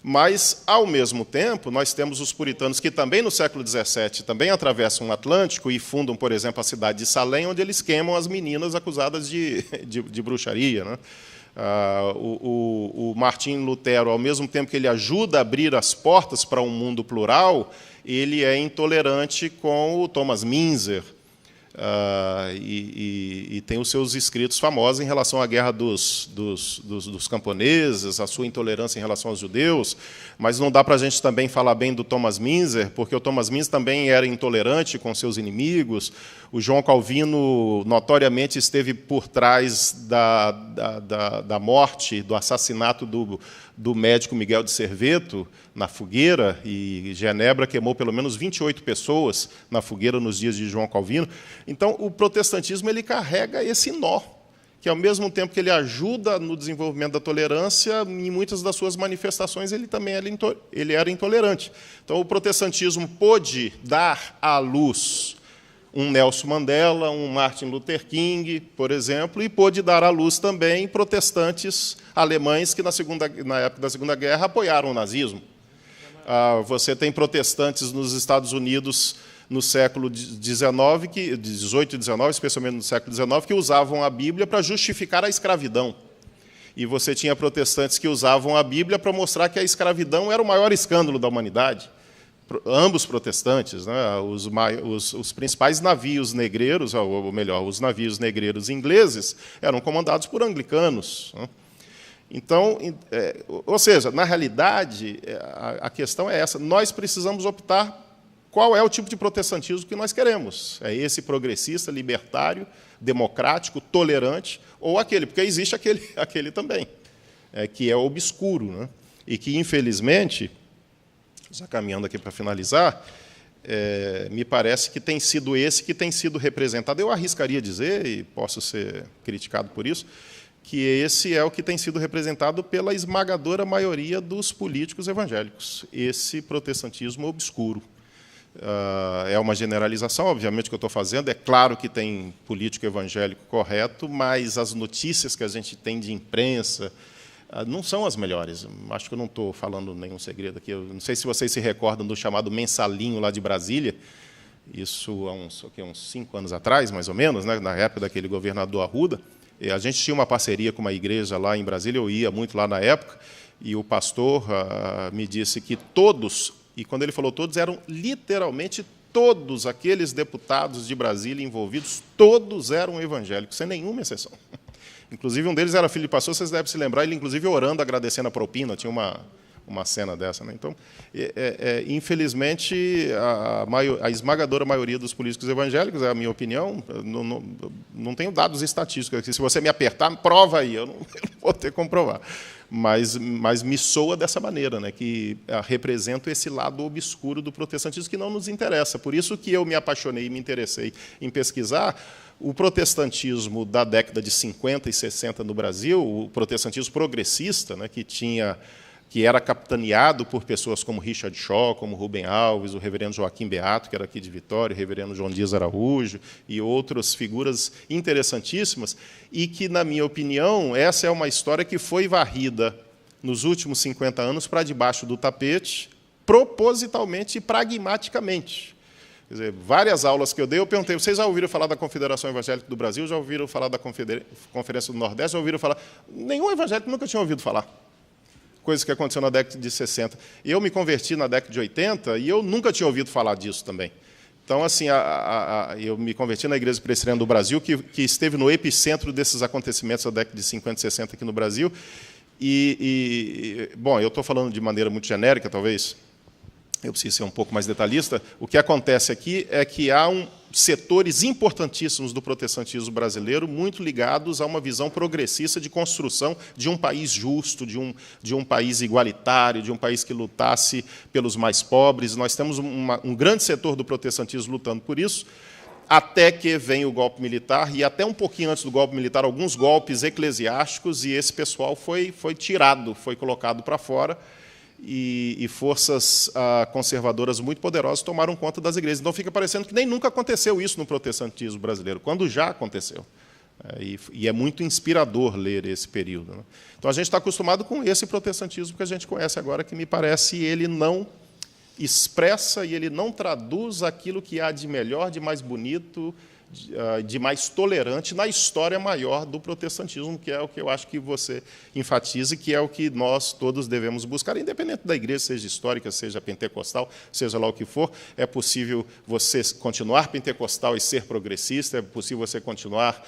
Mas, ao mesmo tempo, nós temos os puritanos que também no século XVII também atravessam o Atlântico e fundam, por exemplo, a cidade de Salem, onde eles queimam as meninas acusadas de bruxaria, né? O Martim Lutero, ao mesmo tempo que ele ajuda a abrir as portas para um mundo plural, ele é intolerante com o Thomas Müntzer, e tem os seus escritos famosos em relação à guerra dos camponeses, a sua intolerância em relação aos judeus, mas não dá para a gente também falar bem do Thomas Müntzer, porque o Thomas Müntzer também era intolerante com seus inimigos. O João Calvino notoriamente esteve por trás da morte, do assassinato do médico Miguel de Serveto na fogueira, e Genebra queimou pelo menos 28 pessoas na fogueira nos dias de João Calvino. Então, o protestantismo ele carrega esse nó, que, ao mesmo tempo que ele ajuda no desenvolvimento da tolerância, em muitas das suas manifestações ele também era intolerante. Então, o protestantismo pôde dar à luz um Nelson Mandela, um Martin Luther King, por exemplo, e pôde dar à luz também protestantes alemães que, na época da Segunda Guerra, apoiaram o nazismo. Você tem protestantes nos Estados Unidos no século XVIII, 18 e 19, especialmente no século XIX, que usavam a Bíblia para justificar a escravidão. E você tinha protestantes que usavam a Bíblia para mostrar que a escravidão era o maior escândalo da humanidade. Ambos protestantes, né? Os principais navios negreiros, ou melhor, os navios negreiros ingleses, eram comandados por anglicanos, né? Então, ou seja, na realidade, a questão é essa. Nós precisamos optar qual é o tipo de protestantismo que nós queremos. É esse progressista, libertário, democrático, tolerante, ou aquele, porque existe aquele também, que é obscuro, né? E que, infelizmente, já caminhando aqui para finalizar, me parece que tem sido esse que tem sido representado. Eu arriscaria dizer, e posso ser criticado por isso, que esse é o que tem sido representado pela esmagadora maioria dos políticos evangélicos, esse protestantismo obscuro. É uma generalização, obviamente, que eu estou fazendo. É claro que tem político evangélico correto, mas as notícias que a gente tem de imprensa não são as melhores. Acho que eu não estou falando nenhum segredo aqui. Eu não sei se vocês se recordam do chamado Mensalinho lá de Brasília, isso há uns 5 anos atrás, mais ou menos, né, na época daquele governador Arruda. E a gente tinha uma parceria com uma igreja lá em Brasília, eu ia muito lá na época, e o pastor me disse que todos, e quando ele falou todos, eram literalmente todos aqueles deputados de Brasília envolvidos, todos eram evangélicos, sem nenhuma exceção. Inclusive, um deles era filho de pastor, vocês devem se lembrar, ele, inclusive, orando, agradecendo a propina, tinha uma cena dessa, né? Então, infelizmente, a esmagadora maioria dos políticos evangélicos, é a minha opinião, não tenho dados estatísticos. Se você me apertar, prova aí, eu não vou ter como provar. Mas me soa dessa maneira, né, que representa esse lado obscuro do protestantismo que não nos interessa. Por isso que eu me apaixonei e me interessei em pesquisar o protestantismo da década de 50 e 60 no Brasil, o protestantismo progressista, né, que era capitaneado por pessoas como Richard Shaw, como Rubem Alves, o reverendo Joaquim Beato, que era aqui de Vitória, o reverendo João Dias Araújo, e outras figuras interessantíssimas, e que, na minha opinião, essa é uma história que foi varrida nos últimos 50 anos para debaixo do tapete, propositalmente e pragmaticamente. Quer dizer, várias aulas que eu dei, eu perguntei, vocês já ouviram falar da Confederação Evangélica do Brasil? Já ouviram falar da Conferência do Nordeste? Já ouviram falar? Nenhum evangélico nunca tinha ouvido falar. Coisa que aconteceu na década de 60. Eu me converti na década de 80 e eu nunca tinha ouvido falar disso também. Então, assim, eu me converti na Igreja Presbiteriana do Brasil, que esteve no epicentro desses acontecimentos da década de 50 e 60 aqui no Brasil. Bom, eu estou falando de maneira muito genérica, talvez eu preciso ser um pouco mais detalhista. O que acontece aqui é que há setores importantíssimos do protestantismo brasileiro muito ligados a uma visão progressista de construção de um país justo, de um país igualitário, de um país que lutasse pelos mais pobres. Nós temos um grande setor do protestantismo lutando por isso, até que vem o golpe militar, e até um pouquinho antes do golpe militar, alguns golpes eclesiásticos, e esse pessoal foi tirado, foi colocado para fora, e forças conservadoras muito poderosas tomaram conta das igrejas. Então, fica parecendo que nem nunca aconteceu isso no protestantismo brasileiro, quando já aconteceu. E é muito inspirador ler esse período, né? Então, a gente está acostumado com esse protestantismo que a gente conhece agora, que me parece ele não expressa e ele não traduz aquilo que há de melhor, de mais bonito, de mais tolerante na história maior do protestantismo, que é o que eu acho que você enfatiza, e que é o que nós todos devemos buscar, independente da igreja, seja histórica, seja pentecostal, seja lá o que for. É possível você continuar pentecostal e ser progressista, é possível você continuar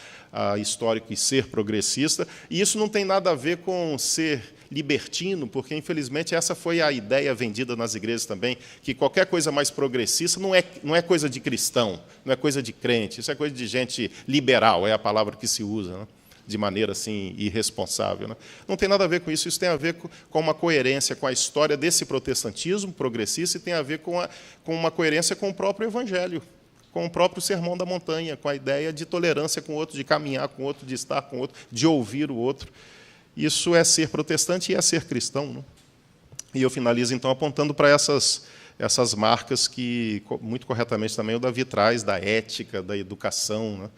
histórico e ser progressista, e isso não tem nada a ver com ser libertino, porque, infelizmente, essa foi a ideia vendida nas igrejas também, que qualquer coisa mais progressista não é coisa de cristão, não é coisa de crente, isso é coisa de gente liberal, é a palavra que se usa, né? De maneira assim irresponsável, né? Não tem nada a ver com isso, isso tem a ver com uma coerência com a história desse protestantismo progressista, e tem a ver com uma coerência com o próprio Evangelho, com o próprio Sermão da Montanha, com a ideia de tolerância com o outro, de caminhar com o outro, de estar com o outro, de ouvir o outro. Isso é ser protestante e é ser cristão, né? E eu finalizo, então, apontando para essas marcas que, muito corretamente também, o Davi traz, da ética, da educação, né?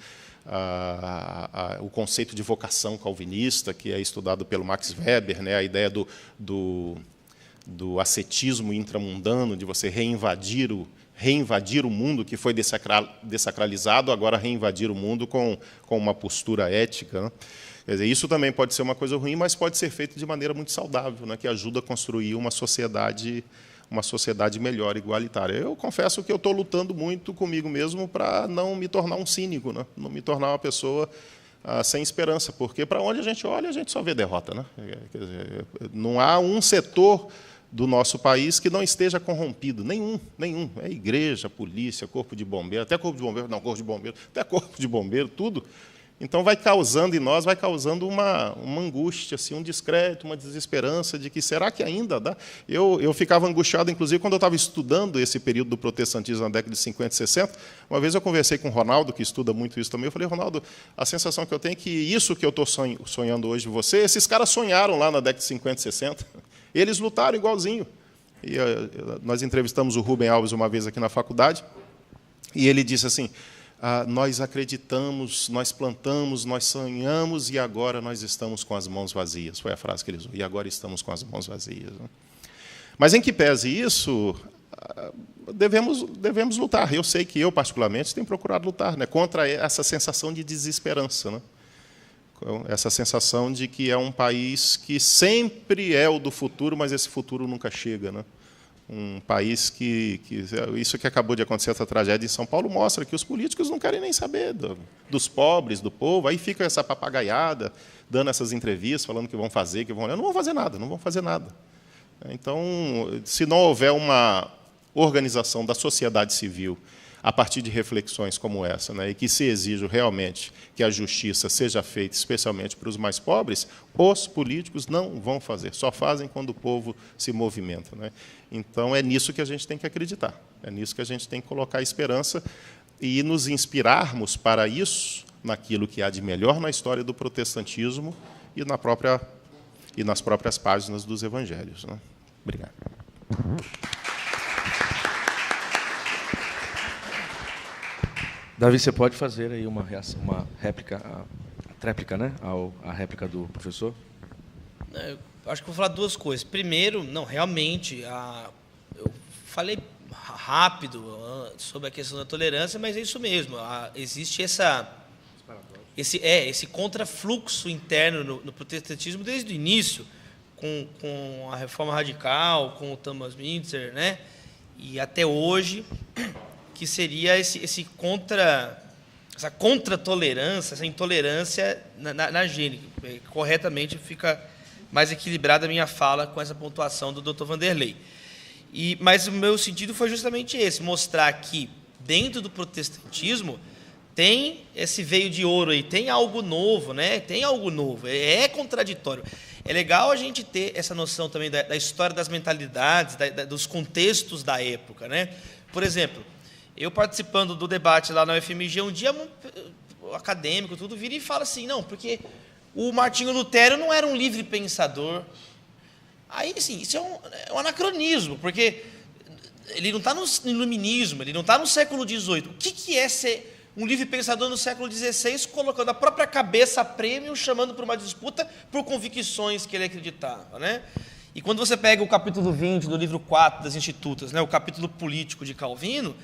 O conceito de vocação calvinista, que é estudado pelo Max Weber, né? A ideia do ascetismo intramundano, de você reinvadir o mundo que foi desacralizado, agora reinvadir o mundo com uma postura ética, né? Quer dizer, isso também pode ser uma coisa ruim, mas pode ser feito de maneira muito saudável, né, que ajuda a construir uma sociedade melhor, igualitária. Eu confesso que eu estou lutando muito comigo mesmo para não me tornar um cínico, né, não me tornar uma pessoa sem esperança, porque para onde a gente olha, a gente só vê derrota, né? Quer dizer, não há um setor do nosso país que não esteja corrompido, nenhum. É igreja, polícia, corpo de bombeiro, até corpo de bombeiro, tudo. Então, vai causando em nós, uma angústia, assim, um descrédito, uma desesperança de que, será que ainda dá? Eu ficava angustiado, inclusive, quando eu estava estudando esse período do protestantismo na década de 50 e 60. Uma vez eu conversei com o Ronaldo, que estuda muito isso também. Eu falei, Ronaldo, a sensação que eu tenho é que isso que eu estou sonhando hoje de você, esses caras sonharam lá na década de 50 e 60. Eles lutaram igualzinho. E nós entrevistamos o Rubem Alves uma vez aqui na faculdade, e ele disse assim: nós acreditamos, nós plantamos, nós sonhamos, e agora nós estamos com as mãos vazias. Foi a frase que ele usou. E agora estamos com as mãos vazias. Mas, em que pese isso, devemos lutar. Eu sei que eu, particularmente, tenho procurado lutar, né, contra essa sensação de desesperança, né? Essa sensação de que é um país que sempre é o do futuro, mas esse futuro nunca chega, né? Um país que isso que acabou de acontecer, essa tragédia em São Paulo, mostra que os políticos não querem nem saber dos pobres, do povo. Aí fica essa papagaiada, dando essas entrevistas, falando que vão fazer, que vão... Não vão fazer nada. Então, se não houver uma organização da sociedade civil a partir de reflexões como essa, né, e que se exige realmente que a justiça seja feita especialmente para os mais pobres, os políticos não vão fazer, só fazem quando o povo se movimenta, né? Então, é nisso que a gente tem que acreditar, é nisso que a gente tem que colocar esperança e nos inspirarmos para isso naquilo que há de melhor na história do protestantismo e nas próprias páginas dos evangelhos, né? Obrigado.
Davi, você pode fazer aí uma réplica, né, à réplica do professor?
Eu acho que vou falar duas coisas. Primeiro, não, realmente, eu falei rápido sobre a questão da tolerância, mas é isso mesmo. Existe esse contrafluxo interno no protestantismo desde o início, com a Reforma Radical, com o Thomas Müntzer, né? E até hoje, que seria essa contra-tolerância, essa intolerância na gênese. Corretamente fica mais equilibrada a minha fala com essa pontuação do Dr. Vanderlei. Mas o meu sentido foi justamente esse, mostrar que dentro do protestantismo tem esse veio de ouro aí, tem algo novo, né? Tem algo novo, é contraditório. É legal a gente ter essa noção também da história das mentalidades, dos contextos da época, né? Por exemplo, eu participando do debate lá na UFMG, um dia o acadêmico, tudo vira e fala assim, não, porque o Martinho Lutero não era um livre pensador. Aí, assim, isso é um anacronismo, porque ele não está no iluminismo, ele não está no século XVIII. O que é ser um livre pensador no século XVI, colocando a própria cabeça a prêmio, chamando para uma disputa por convicções que ele acreditava, né? E quando você pega o capítulo 20 do livro 4 das Institutas, né, o capítulo político de Calvino,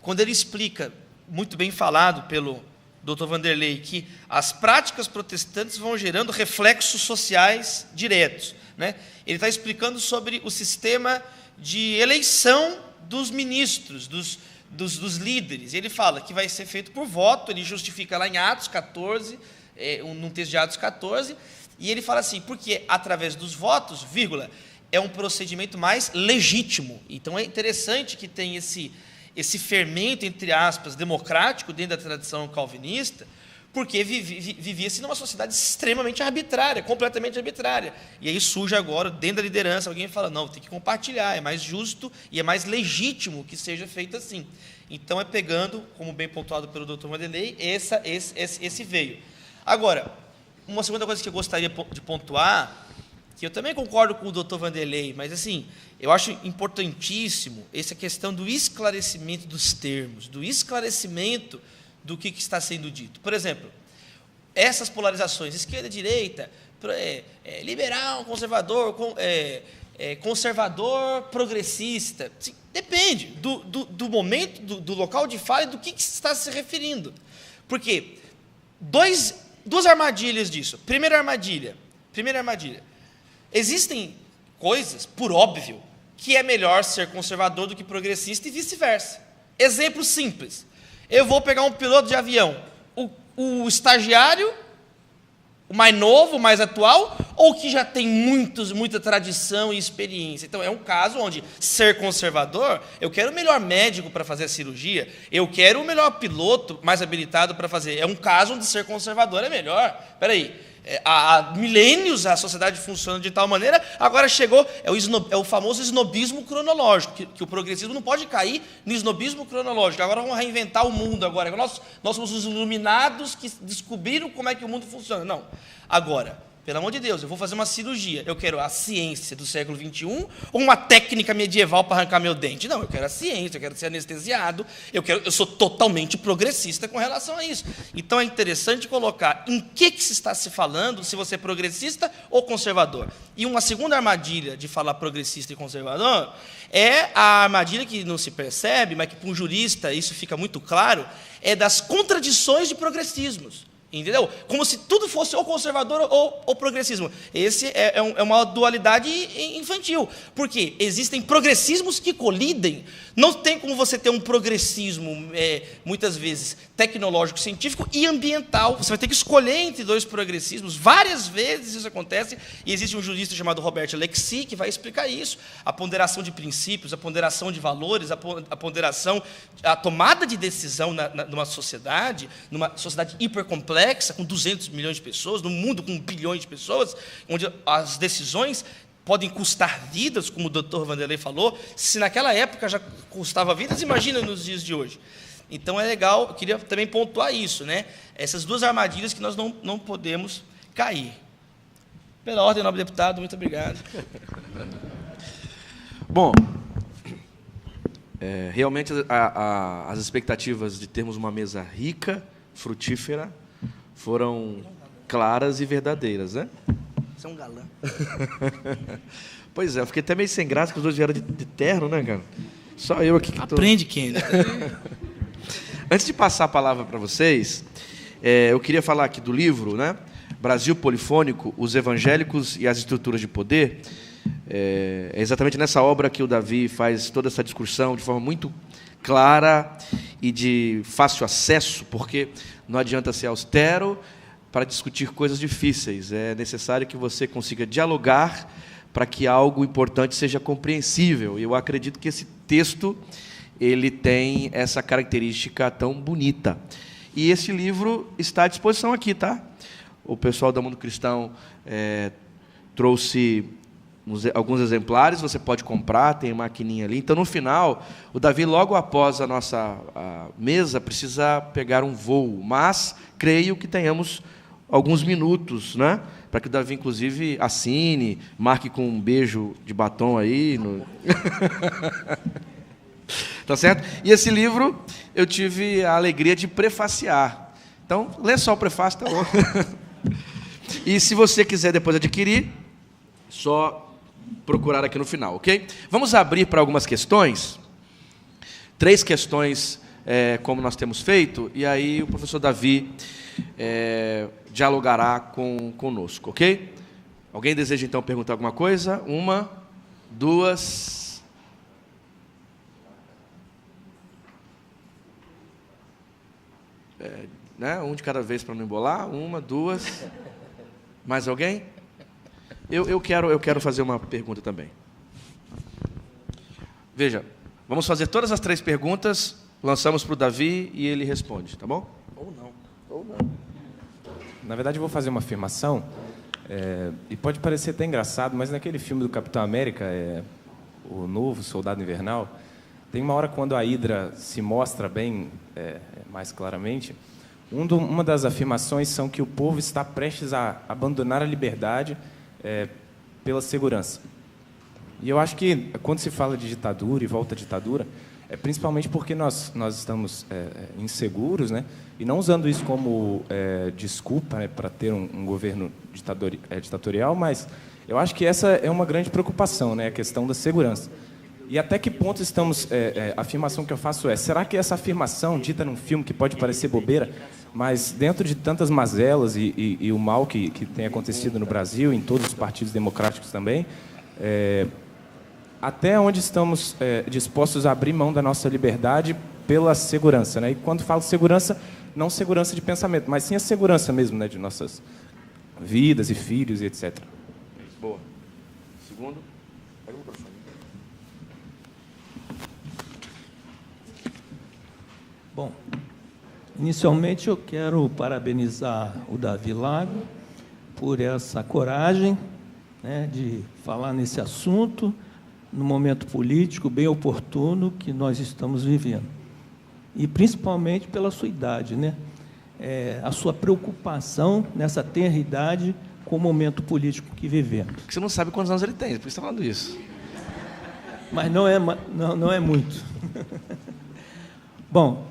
quando ele explica, muito bem falado pelo Dr. Vanderlei, que as práticas protestantes vão gerando reflexos sociais diretos, né? Ele está explicando sobre o sistema de eleição dos ministros, dos líderes. Ele fala que vai ser feito por voto, ele justifica lá em Atos 14, num texto de Atos 14, e ele fala assim, porque através dos votos, vírgula, é um procedimento mais legítimo. Então é interessante que tem esse fermento, entre aspas, democrático dentro da tradição calvinista, porque vivia-se numa sociedade extremamente arbitrária, completamente arbitrária. E aí surge agora, dentro da liderança, alguém fala, não, tem que compartilhar, é mais justo e é mais legítimo que seja feito assim. Então, é pegando, como bem pontuado pelo Dr. Vanderlei, esse veio. Agora, uma segunda coisa que eu gostaria de pontuar, que eu também concordo com o Dr. Vanderlei, mas assim, eu acho importantíssimo essa questão do esclarecimento dos termos, do esclarecimento do que está sendo dito. Por exemplo, essas polarizações, esquerda, direita, liberal, conservador, conservador, progressista, depende do momento, do local de fala e do que está se referindo. Porque duas armadilhas disso. Primeira armadilha. Existem coisas, por óbvio, que é melhor ser conservador do que progressista e vice-versa. Exemplo simples. Eu vou pegar um piloto de avião, o estagiário, o mais novo, o mais atual, ou que já tem muita tradição e experiência. Então, é um caso onde ser conservador, eu quero o melhor médico para fazer a cirurgia, eu quero o melhor piloto mais habilitado para fazer. É um caso onde ser conservador é melhor. Espera aí. Há milênios a sociedade funciona de tal maneira, agora chegou, é o famoso snobismo cronológico, que o progressismo não pode cair no snobismo cronológico. Agora vamos reinventar o mundo, agora nós somos os iluminados que descobriram como é que o mundo funciona. Não, agora, pelo amor de Deus, eu vou fazer uma cirurgia, eu quero a ciência do século XXI ou uma técnica medieval para arrancar meu dente? Não, eu quero a ciência, eu quero ser anestesiado, eu sou totalmente progressista com relação a isso. Então é interessante colocar em que se está se falando, se você é progressista ou conservador. E uma segunda armadilha de falar progressista e conservador é a armadilha que não se percebe, mas que para um jurista isso fica muito claro, é das contradições de progressismos. Entendeu? Como se tudo fosse ou conservador ou progressismo. Esse é uma dualidade infantil. Porque existem progressismos que colidem. Não tem como você ter um progressismo, muitas vezes, tecnológico, científico e ambiental. Você vai ter que escolher entre dois progressismos. Várias vezes isso acontece. E existe um jurista chamado Robert Alexy que vai explicar isso. A ponderação de princípios, a ponderação de valores, a ponderação, a tomada de decisão numa sociedade hipercomplexa, com 200 milhões de pessoas, num mundo com bilhões de pessoas, onde as decisões podem custar vidas, como o Dr. Vanderlei falou. Se naquela época já custava vidas, imagina nos dias de hoje. Então é legal, eu queria também pontuar isso, né? Essas duas armadilhas que nós não podemos cair. Pela ordem, nobre deputado, muito obrigado.
Bom, realmente as expectativas de termos uma mesa rica, frutífera, foram claras e verdadeiras, né?
Você é um galã.
Pois é, eu fiquei até meio sem graça, que os dois vieram de terno, né, cara? Só eu aqui que tô...
Aprende, Kenner.
Antes de passar a palavra para vocês, eu queria falar aqui do livro, né? Brasil Polifônico, os Evangélicos e as Estruturas de Poder. É exatamente nessa obra que o Davi faz toda essa discussão de forma muito clara e de fácil acesso, porque não adianta ser austero para discutir coisas difíceis. É necessário que você consiga dialogar para que algo importante seja compreensível. E eu acredito que esse texto ele tem essa característica tão bonita. E esse livro está à disposição aqui, tá? O pessoal do Mundo Cristão trouxe alguns exemplares, você pode comprar, tem maquininha ali. Então, no final, o Davi, logo após a nossa mesa, precisa pegar um voo, mas creio que tenhamos alguns minutos, né? Para que o Davi, inclusive, assine, marque com um beijo de batom aí. Tá certo? E esse livro eu tive a alegria de prefaciar. Então, lê só o prefácio, tá bom? E se você quiser depois adquirir, só procurar aqui no final, ok? Vamos abrir para algumas questões. 3 questões, como nós temos feito, e aí o professor Davi dialogará conosco, ok? Alguém deseja, então, perguntar alguma coisa? 1, 2... né? Um de cada vez para não embolar. 1, 2... Mais alguém? Eu quero fazer uma pergunta também. Veja, vamos fazer todas as 3 perguntas, lançamos para o Davi e ele responde, tá bom? Ou não.
Na verdade, eu vou fazer uma afirmação, e pode parecer até engraçado, mas naquele filme do Capitão América, O Novo Soldado Invernal, tem uma hora quando a Hydra se mostra bem, mais claramente. Uma das afirmações são que o povo está prestes a abandonar a liberdade pela segurança. E eu acho que, quando se fala de ditadura e volta à ditadura, é principalmente porque nós estamos inseguros, né? E não usando isso como desculpa, né, para ter um governo ditatorial, mas eu acho que essa é uma grande preocupação, né, a questão da segurança. E até que ponto estamos... a afirmação que eu faço será que essa afirmação, dita num filme que pode parecer bobeira, mas dentro de tantas mazelas e o mal que tem acontecido no Brasil, em todos os partidos democráticos também, até onde estamos dispostos a abrir mão da nossa liberdade pela segurança, né? E quando falo segurança, não segurança de pensamento, mas sim a segurança mesmo, né, de nossas vidas e filhos e etc.
Boa. Segundo. Pega o microfone.
Bom, inicialmente eu quero parabenizar o Davi Lago por essa coragem, né, de falar nesse assunto no momento político bem oportuno que nós estamos vivendo. E principalmente pela sua idade, né? A sua preocupação nessa tenra idade com o momento político que vivemos.
Porque você não sabe quantos anos ele tem, por isso você está falando isso.
Mas não é muito. Bom,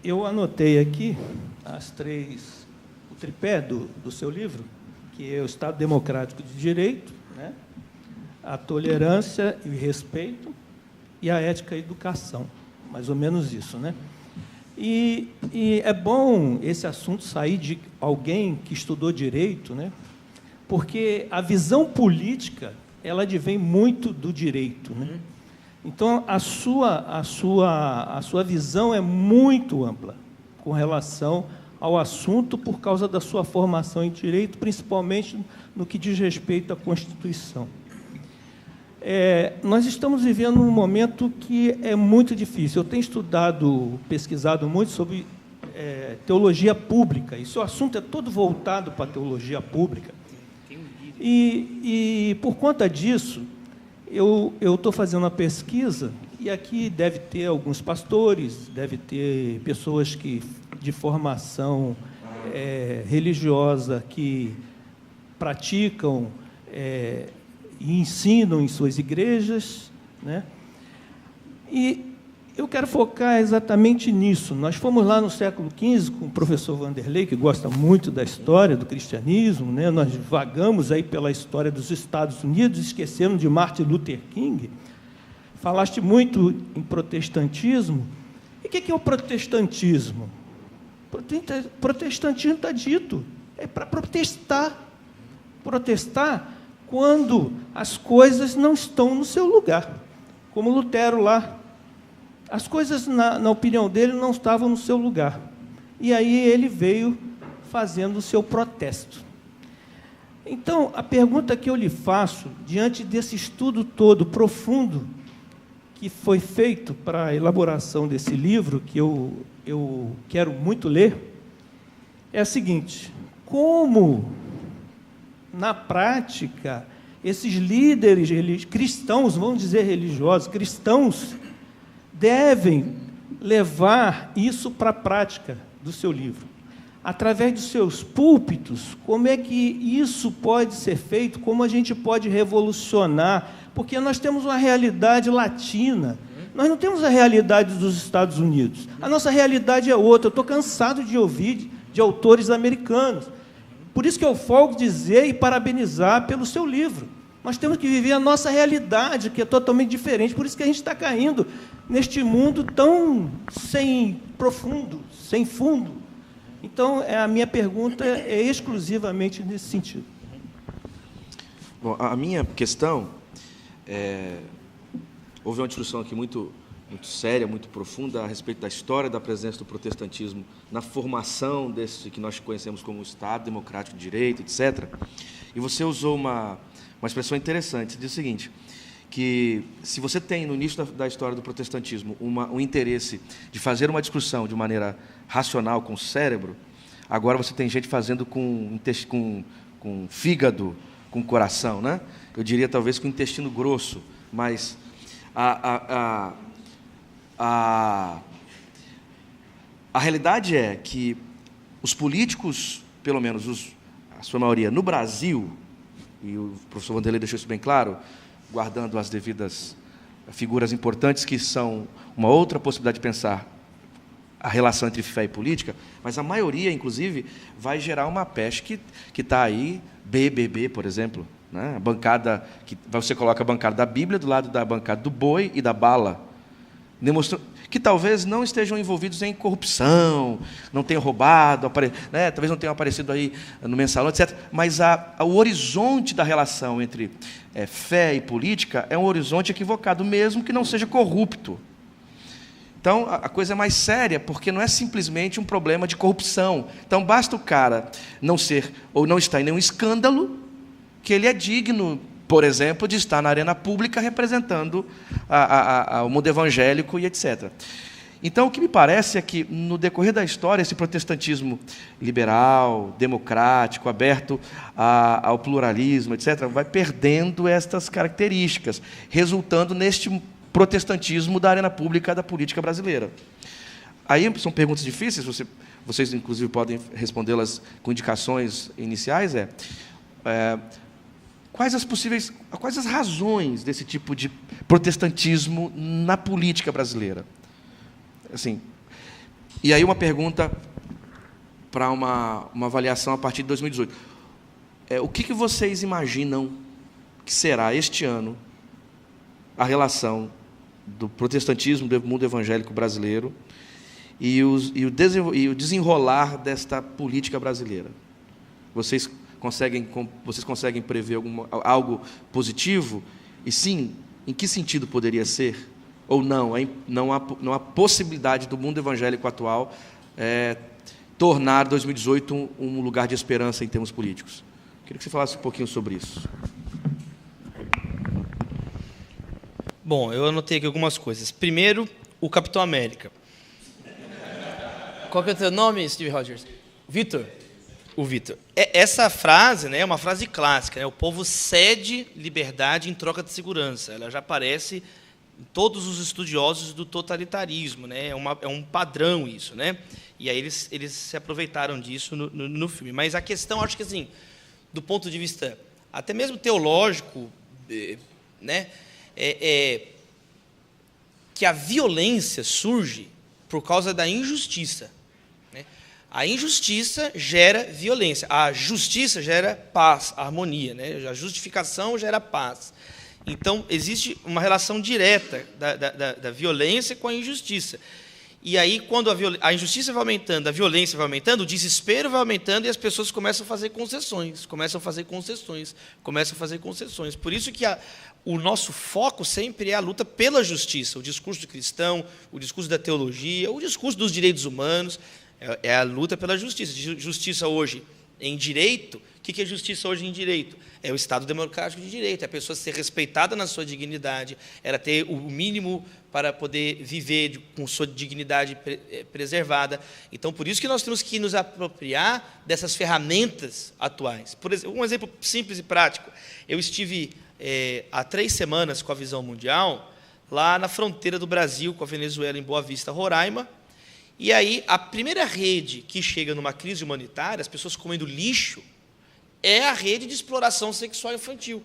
eu anotei aqui o tripé do seu livro, que é o Estado Democrático de Direito, né? A tolerância e o respeito e a ética e a educação. Mais ou menos isso, né? E é bom esse assunto sair de alguém que estudou direito, né? Porque a visão política, ela advém muito do direito, né? Então, a sua visão é muito ampla com relação ao assunto por causa da sua formação em direito, principalmente no que diz respeito à Constituição. Nós estamos vivendo um momento que é muito difícil. Eu tenho pesquisado muito sobre teologia pública. E seu assunto é todo voltado para a teologia pública. E por conta disso, eu estou fazendo uma pesquisa, e aqui deve ter alguns pastores, deve ter pessoas de formação religiosa que praticam e ensinam em suas igrejas, né? E eu quero focar exatamente nisso. Nós fomos lá no século XV com o professor Vanderlei, que gosta muito da história do cristianismo, né? Nós vagamos aí pela história dos Estados Unidos, esquecendo de Martin Luther King. Falaste muito em protestantismo. E o que é o protestantismo? Protestantismo está dito, é para protestar. Protestar quando as coisas não estão no seu lugar. Como Lutero lá. As coisas, na opinião dele, não estavam no seu lugar. E aí ele veio fazendo o seu protesto. Então, a pergunta que eu lhe faço, diante desse estudo todo profundo que foi feito para a elaboração desse livro, que eu quero muito ler, é a seguinte: como, na prática, esses líderes cristãos, vamos dizer religiosos, cristãos, devem levar isso para a prática do seu livro? Através dos seus púlpitos, como é que isso pode ser feito? Como a gente pode revolucionar? Porque nós temos uma realidade latina, nós não temos a realidade dos Estados Unidos. A nossa realidade é outra. Eu estou cansado de ouvir de autores americanos. Por isso que eu folgo dizer e parabenizar pelo seu livro. Nós temos que viver a nossa realidade, que é totalmente diferente. Por isso que a gente está caindo neste mundo tão sem profundo, sem fundo. Então, a minha pergunta é exclusivamente nesse sentido.
Bom, a minha questão houve uma discussão aqui muito séria, muito profunda a respeito da história da presença do protestantismo na formação desse que nós conhecemos como Estado Democrático de Direito, etc. E você usou uma expressão interessante. Você diz o seguinte, que se você tem no início da história do protestantismo um interesse de fazer uma discussão de maneira racional com o cérebro, agora você tem gente fazendo com fígado, com coração, né? Eu diria talvez com intestino grosso, mas a realidade é que os políticos, pelo menos a sua maioria, no Brasil, e o professor Vanderlei deixou isso bem claro, guardando as devidas figuras importantes que são uma outra possibilidade de pensar a relação entre fé e política, mas a maioria, inclusive, vai gerar uma peste que está aí, BBB, por exemplo, né? A bancada, você coloca a bancada da Bíblia do lado da bancada do boi e da bala, demonstrando que talvez não estejam envolvidos em corrupção, não tenham roubado, né? Talvez não tenham aparecido aí no Mensalão, etc. Mas o horizonte da relação entre fé e política é um horizonte equivocado, mesmo que não seja corrupto. Então, a coisa é mais séria, porque não é simplesmente um problema de corrupção. Então, basta o cara não ser ou não estar em nenhum escândalo, que ele é digno, por exemplo, de estar na arena pública representando o mundo evangélico e etc. Então, o que me parece é que, no decorrer da história, esse protestantismo liberal, democrático, aberto ao pluralismo, etc., vai perdendo estas características, resultando neste protestantismo da arena pública da política brasileira. Aí são perguntas difíceis, vocês inclusive podem respondê-las com indicações iniciais. Quais as razões desse tipo de protestantismo na política brasileira? Assim, e aí uma pergunta para uma avaliação a partir de 2018. O que vocês imaginam que será este ano a relação do protestantismo do mundo evangélico brasileiro e o desenrolar desta política brasileira? Vocês conseguem prever algo positivo? E sim, em que sentido poderia ser? Ou não? Não há possibilidade do mundo evangélico atual tornar 2018 um lugar de esperança em termos políticos. Queria que você falasse um pouquinho sobre isso.
Bom, eu anotei aqui algumas coisas. Primeiro, o Capitão América. Qual que é o teu nome, Steve Rogers? Vitor. O Vitor. Essa frase, né, é uma frase clássica, né? O povo cede liberdade em troca de segurança. Ela já aparece em todos os estudiosos do totalitarismo, né? É um padrão isso, né? E aí eles se aproveitaram disso no filme. Mas a questão, acho que assim, do ponto de vista até mesmo teológico, né, que a violência surge por causa da injustiça. Né? A injustiça gera violência, a justiça gera paz, harmonia, né? A justificação gera paz. Então, existe uma relação direta da violência com a injustiça. E aí, quando a injustiça vai aumentando, a violência vai aumentando, o desespero vai aumentando e as pessoas começam a fazer concessões, Por isso que o nosso foco sempre é a luta pela justiça, o discurso cristão, o discurso da teologia, o discurso dos direitos humanos, é a luta pela justiça. Justiça hoje em direito, o que é justiça hoje em direito? É o Estado democrático de direito, é a pessoa ser respeitada na sua dignidade, ela ter o mínimo para poder viver com sua dignidade preservada. Então, por isso que nós temos que nos apropriar dessas ferramentas atuais. Por exemplo, um exemplo simples e prático. Eu estive há 3 semanas com a Visão Mundial, lá na fronteira do Brasil com a Venezuela, em Boa Vista, Roraima. E aí, a primeira rede que chega numa crise humanitária, as pessoas comendo lixo, é a rede de exploração sexual infantil.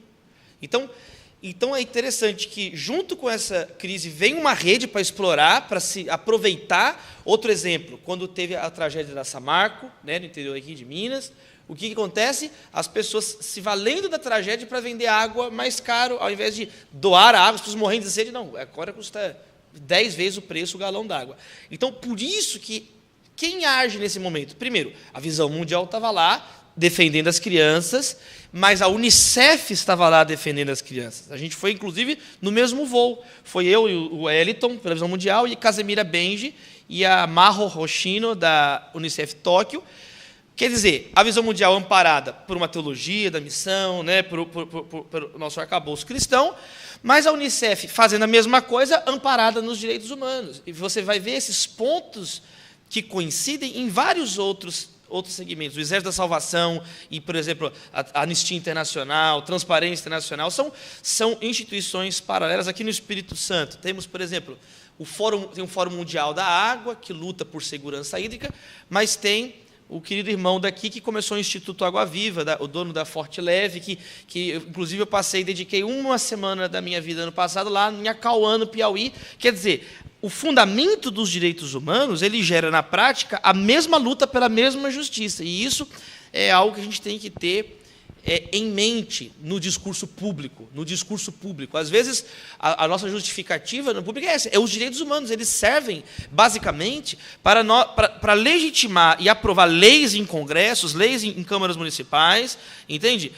Então é interessante que, junto com essa crise, vem uma rede para explorar, para se aproveitar. Outro exemplo, quando teve a tragédia da Samarco, né, no interior aqui de Minas, o que acontece? As pessoas se valendo da tragédia para vender água mais caro, ao invés de doar a água, as pessoas morrendo de sede, não, agora custa 10 vezes o preço o galão d'água. Então, por isso que quem age nesse momento? Primeiro, a Visão Mundial estava lá, defendendo as crianças, mas a Unicef estava lá defendendo as crianças. A gente foi, inclusive, no mesmo voo. Foi eu e o Wellington, pela Visão Mundial, e Casemira Benji e a Maho Hoshino, da Unicef Tóquio. Quer dizer, a Visão Mundial amparada por uma teologia da missão, né, pelo nosso arcabouço cristão, mas a Unicef fazendo a mesma coisa, amparada nos direitos humanos. E você vai ver esses pontos que coincidem em vários outros segmentos. O Exército da Salvação e, por exemplo, a Anistia Internacional, Transparência Internacional, são instituições paralelas. Aqui no Espírito Santo temos, por exemplo, tem o Fórum Mundial da Água, que luta por segurança hídrica, mas tem o querido irmão daqui que começou o Instituto Água Viva, o dono da Forte Leve, que inclusive eu dediquei 1 semana da minha vida ano passado lá em Acauã, no Piauí. Quer dizer, o fundamento dos direitos humanos, ele gera na prática a mesma luta pela mesma justiça. E isso é algo que a gente tem que ter em mente no discurso público. Às vezes, a nossa justificativa no público é essa, os direitos humanos. Eles servem, basicamente, para legitimar e aprovar leis em congressos, leis em câmaras municipais, entende?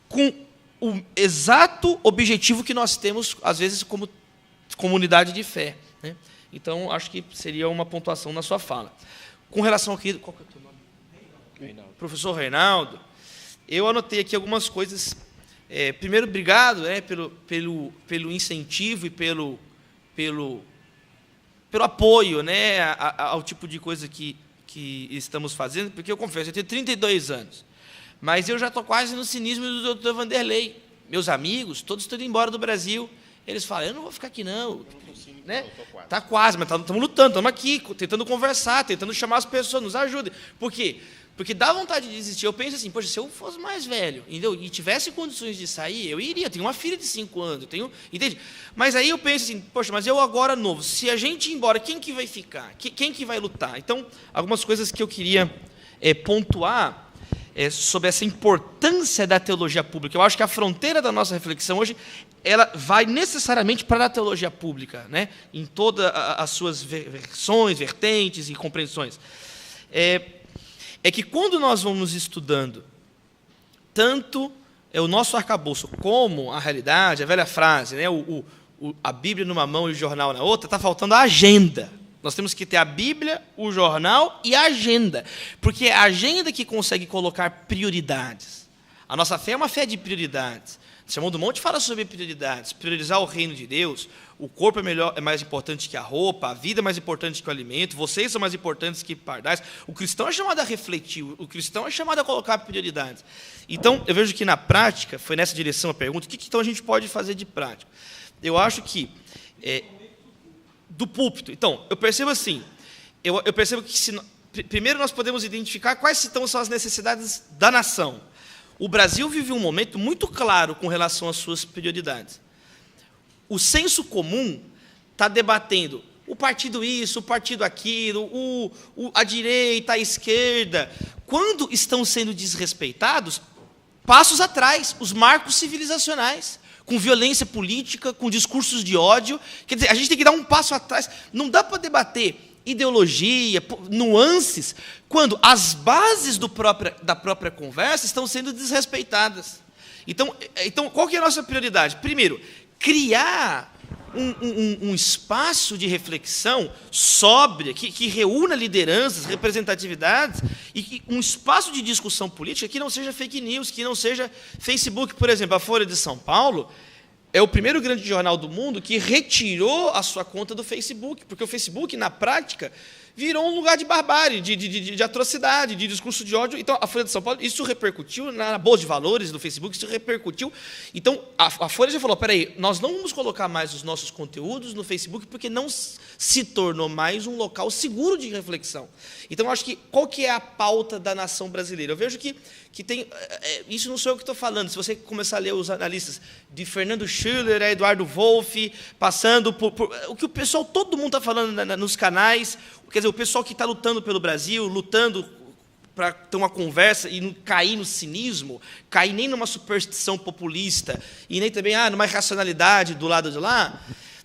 Com o exato objetivo que nós temos, às vezes, como comunidade de fé, né? Então, acho que seria uma pontuação na sua fala. Com relação aqui... Qual que é o teu nome? Reinaldo. Professor Reinaldo, eu anotei aqui algumas coisas. Primeiro, obrigado, pelo incentivo e pelo apoio, né, ao tipo de coisa que estamos fazendo, porque eu confesso, eu tenho 32 anos, mas eu já estou quase no cinismo do Dr. Vanderlei. Meus amigos, todos estão indo embora do Brasil. Eles falam, eu não vou ficar aqui, não. Né? Está quase, mas estamos lutando, estamos aqui, tentando conversar, tentando chamar as pessoas, nos ajudem. Por quê? Porque dá vontade de desistir. Eu penso assim, poxa, se eu fosse mais velho, entendeu? E tivesse condições de sair, eu iria. Eu tenho uma filha de 5 anos, entende? Mas aí eu penso assim, poxa, mas eu agora novo, se a gente ir embora, quem que vai ficar? Quem que vai lutar? Então, algumas coisas que eu queria pontuar sobre essa importância da teologia pública. Eu acho que a fronteira da nossa reflexão hoje, ela vai necessariamente para a teologia pública, né? Em todas as suas versões, vertentes e compreensões. É que quando nós vamos estudando tanto o nosso arcabouço como a realidade, a velha frase, né, a Bíblia numa mão e o jornal na outra, está faltando a agenda. Nós temos que ter a Bíblia, o jornal e a agenda, porque é a agenda que consegue colocar prioridades. A nossa fé é uma fé de prioridades. O Sermão do Monte fala sobre prioridades, priorizar o reino de Deus. O corpo é mais importante que a roupa, a vida é mais importante que o alimento, vocês são mais importantes que pardais. O cristão é chamado a refletir, o cristão é chamado a colocar prioridades. Então, eu vejo que na prática, foi nessa direção a pergunta, o que então a gente pode fazer de prático? Eu acho que, do púlpito, então, eu percebo assim, eu percebo que primeiro nós podemos identificar quais são as necessidades da nação. O Brasil vive um momento muito claro com relação às suas prioridades. O senso comum está debatendo o partido isso, o partido aquilo, a direita, a esquerda. Quando estão sendo desrespeitados, passos atrás, os marcos civilizacionais. com violência política, com discursos de ódio. Quer dizer, a gente tem que dar um passo atrás. Não dá para debater ideologia, nuances, quando as bases da própria conversa estão sendo desrespeitadas. Então, qual que é a nossa prioridade? Primeiro, criar um espaço de reflexão sóbria, que reúna lideranças, representatividades, e um espaço de discussão política que não seja fake news, que não seja Facebook. Por exemplo, a Folha de São Paulo é o primeiro grande jornal do mundo que retirou a sua conta do Facebook, porque o Facebook, na prática, virou um lugar de barbárie, de atrocidade, de discurso de ódio. Então, a Folha de São Paulo, isso repercutiu na Bolsa de Valores do Facebook, isso repercutiu. Então, a Folha já falou, peraí, nós não vamos colocar mais os nossos conteúdos no Facebook, porque não se tornou mais um local seguro de reflexão. Então, eu acho que, qual que é a pauta da nação brasileira? Eu vejo que tem, isso não sou eu que estou falando, se você começar a ler os analistas, de Fernando Schiller a Eduardo Wolff, passando por o que o pessoal, todo mundo está falando nos canais, quer dizer, o pessoal que está lutando pelo Brasil, lutando para ter uma conversa e não cair no cinismo, cair nem numa superstição populista, e nem também numa irracionalidade do lado de lá,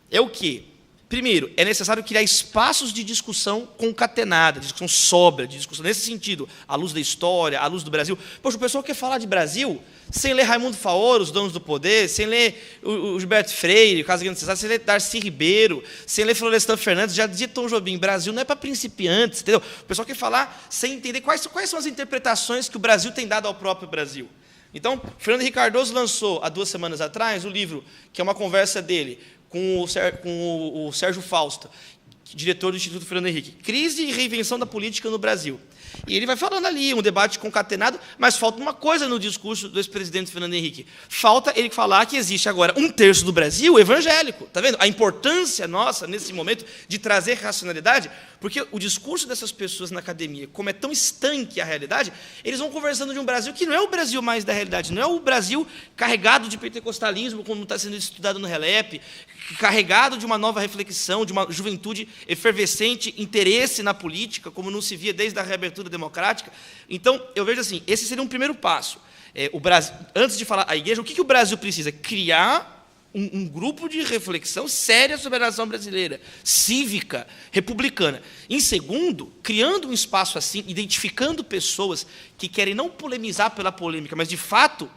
é o quê? Primeiro, é necessário criar espaços de discussão concatenada, discussão sóbria, discussão nesse sentido, à luz da história, à luz do Brasil. Poxa, o pessoal quer falar de Brasil sem ler Raimundo Faoro, Os Donos do Poder, sem ler o Gilberto Freire, o Caso Grande Necessário, sem ler Darcy Ribeiro, sem ler Florestan Fernandes, já dizia Tom Jobim, Brasil não é para principiantes, entendeu? O pessoal quer falar sem entender quais são as interpretações que o Brasil tem dado ao próprio Brasil. Então, Fernando Henrique Cardoso lançou, há 2 semanas atrás, o livro, que é uma conversa dele, com o Sérgio Fausto, diretor do Instituto Fernando Henrique, Crise e Reinvenção da Política no Brasil. E ele vai falando ali, um debate concatenado, mas falta uma coisa no discurso do ex-presidente Fernando Henrique. Falta ele falar que existe agora 1/3 do Brasil evangélico. Está vendo? A importância nossa, nesse momento, de trazer racionalidade, porque o discurso dessas pessoas na academia, como é tão estanque a realidade, eles vão conversando de um Brasil que não é o Brasil mais da realidade, não é o Brasil carregado de pentecostalismo, como está sendo estudado no RELEP, carregado de uma nova reflexão, de uma juventude efervescente, interesse na política, como não se via desde a reabertura democrática. Então, eu vejo assim, esse seria um primeiro passo. O Brasil, antes de falar a igreja, o que o Brasil precisa? Criar um grupo de reflexão séria sobre a nação brasileira, cívica, republicana. Em segundo, criando um espaço assim, identificando pessoas que querem não polemizar pela polêmica, mas, de fato,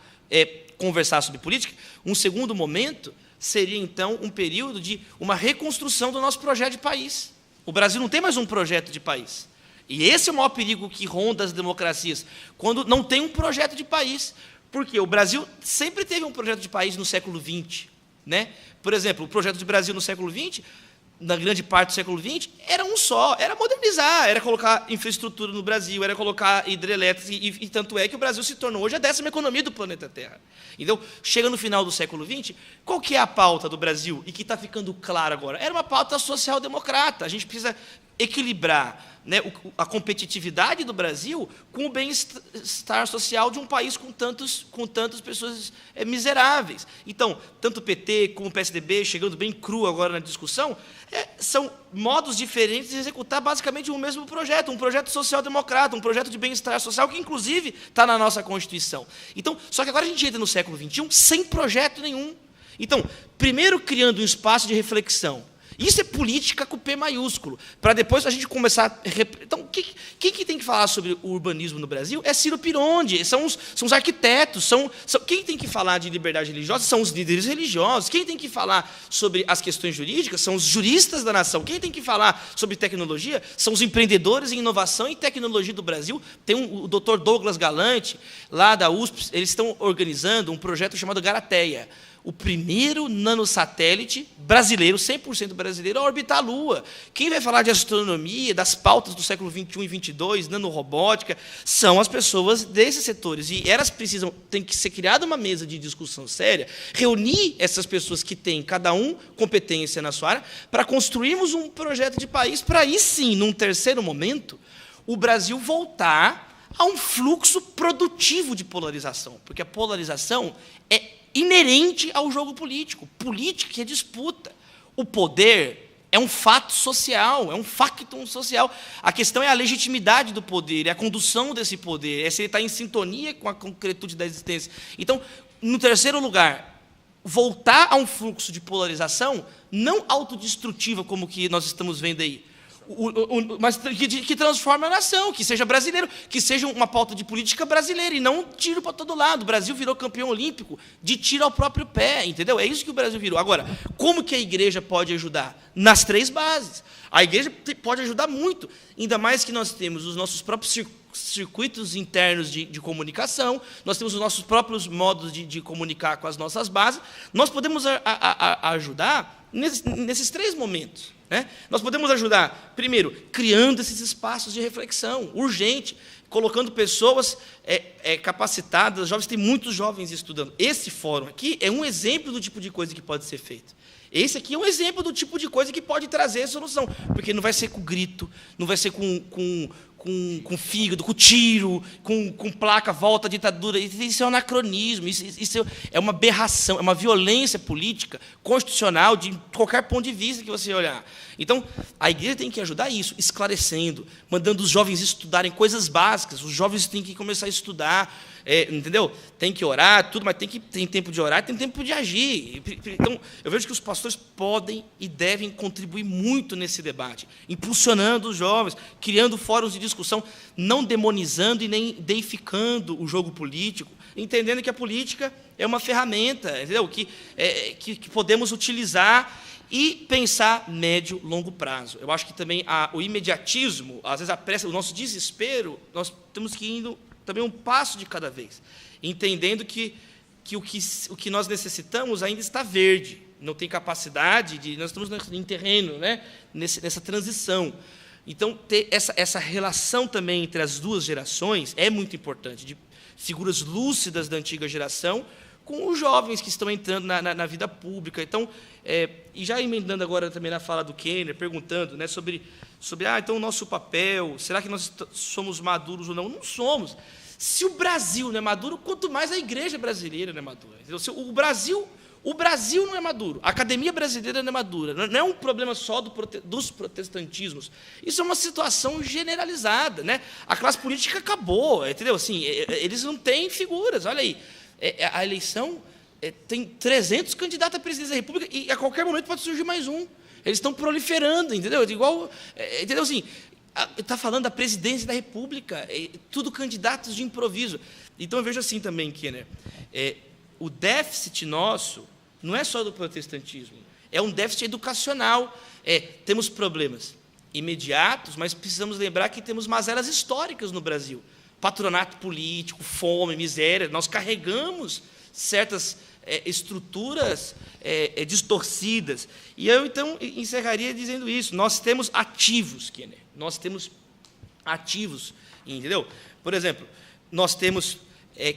conversar sobre política. Um segundo momento seria, então, um período de uma reconstrução do nosso projeto de país. O Brasil não tem mais um projeto de país. E esse é o maior perigo que ronda as democracias, quando não tem um projeto de país. Porque o Brasil sempre teve um projeto de país no século XX. Né? Por exemplo, o projeto de Brasil no século XX, na grande parte do século XX, era um só, era modernizar, era colocar infraestrutura no Brasil, era colocar hidrelétricas, e tanto é que o Brasil se tornou hoje a 10ª economia do planeta Terra. Então, chega no final do século XX, qual que é a pauta do Brasil, e que está ficando claro agora? Era uma pauta social-democrata, a gente precisa equilibrar, né, a competitividade do Brasil com o bem-estar social de um país com tantas pessoas miseráveis. Então, tanto o PT como o PSDB, chegando bem cru agora na discussão, são modos diferentes de executar basicamente o mesmo projeto, um projeto social-democrata, um projeto de bem-estar social que, inclusive, está na nossa Constituição. Então, só que agora a gente entra no século XXI sem projeto nenhum. Então, primeiro criando um espaço de reflexão. Isso é política com P maiúsculo, para depois a gente começar... Então, quem que tem que falar sobre o urbanismo no Brasil é Ciro Pironde, são os arquitetos, quem tem que falar de liberdade religiosa são os líderes religiosos, quem tem que falar sobre as questões jurídicas são os juristas da nação, quem tem que falar sobre tecnologia são os empreendedores em inovação e tecnologia do Brasil. Tem o Dr. Douglas Galante, lá da USP, eles estão organizando um projeto chamado Garateia, o primeiro nanosatélite brasileiro, 100% brasileiro, a orbitar a Lua. Quem vai falar de astronomia, das pautas do século XXI e XXII, nanorobótica, são as pessoas desses setores. E elas tem que ser criada uma mesa de discussão séria, reunir essas pessoas que têm, cada um, competência na sua área, para construirmos um projeto de país, para aí sim, num terceiro momento, o Brasil voltar a um fluxo produtivo de polarização. Porque a polarização é inerente ao jogo político. Política é disputa. O poder é um fato social, é um factum social. A questão é a legitimidade do poder, é a condução desse poder, é se ele está em sintonia com a concretude da existência. Então, no terceiro lugar, voltar a um fluxo de polarização não autodestrutiva, como que nós estamos vendo aí, mas que transforme a nação, que seja brasileiro, que seja uma pauta de política brasileira, e não um tiro para todo lado. O Brasil virou campeão olímpico de tiro ao próprio pé, entendeu? É isso que o Brasil virou. Agora, como que a igreja pode ajudar? Nas 3 bases. A igreja pode ajudar muito, ainda mais que nós temos os nossos próprios circuitos internos de comunicação, nós temos os nossos próprios modos de comunicar com as nossas bases. Nós podemos ajudar nesses 3 momentos. Nós podemos ajudar, primeiro, criando esses espaços de reflexão, urgente, colocando pessoas capacitadas, jovens, tem muitos jovens estudando. Esse fórum aqui é um exemplo do tipo de coisa que pode ser feito. Esse aqui é um exemplo do tipo de coisa que pode trazer a solução, porque não vai ser com grito, não vai ser com fígado, com tiro, com placa, volta à ditadura. Isso é um anacronismo, isso é uma aberração, é uma violência política, constitucional, de qualquer ponto de vista que você olhar. Então, a igreja tem que ajudar isso, esclarecendo, mandando os jovens estudarem coisas básicas. Os jovens têm que começar a estudar, entendeu? Tem que orar, tudo, mas tem tempo de orar, tem tempo de agir. Então, eu vejo que os pastores podem e devem contribuir muito nesse debate, impulsionando os jovens, criando fóruns de discussão, não demonizando e nem deificando o jogo político, entendendo que a política é uma ferramenta, entendeu? Que podemos utilizar e pensar médio, longo prazo. Eu acho que também o imediatismo, às vezes a pressa, o nosso desespero, nós temos que ir indo também um passo de cada vez, entendendo que o que nós necessitamos ainda está verde, não tem capacidade nós estamos em terreno, nessa transição. Então, ter essa relação também entre as 2 gerações é muito importante, de figuras lúcidas da antiga geração com os jovens que estão entrando na vida pública. Então, e já emendando agora também na fala do Kenner, perguntando sobre então o nosso papel, será que nós somos maduros ou não? Não somos. Se o Brasil não é maduro, quanto mais a igreja brasileira não é madura. Entendeu? Se o Brasil não é maduro, a academia brasileira não é madura, não é um problema só dos protestantismos, isso é uma situação generalizada. A classe política acabou, entendeu? Assim, eles não têm figuras, olha aí, a eleição tem 300 candidatos à presidência da República e a qualquer momento pode surgir mais um. Eles estão proliferando, entendeu? Entendeu assim, está falando da presidência da República, tudo candidatos de improviso. Então, eu vejo assim também, Kenner, o déficit nosso não é só do protestantismo, é um déficit educacional. Temos problemas imediatos, mas precisamos lembrar que temos mazelas históricas no Brasil. Patronato político, fome, miséria, nós carregamos certas estruturas distorcidas. E eu, então, encerraria dizendo isso. Nós temos ativos, Kenner. Nós temos ativos, entendeu? Por exemplo, nós temos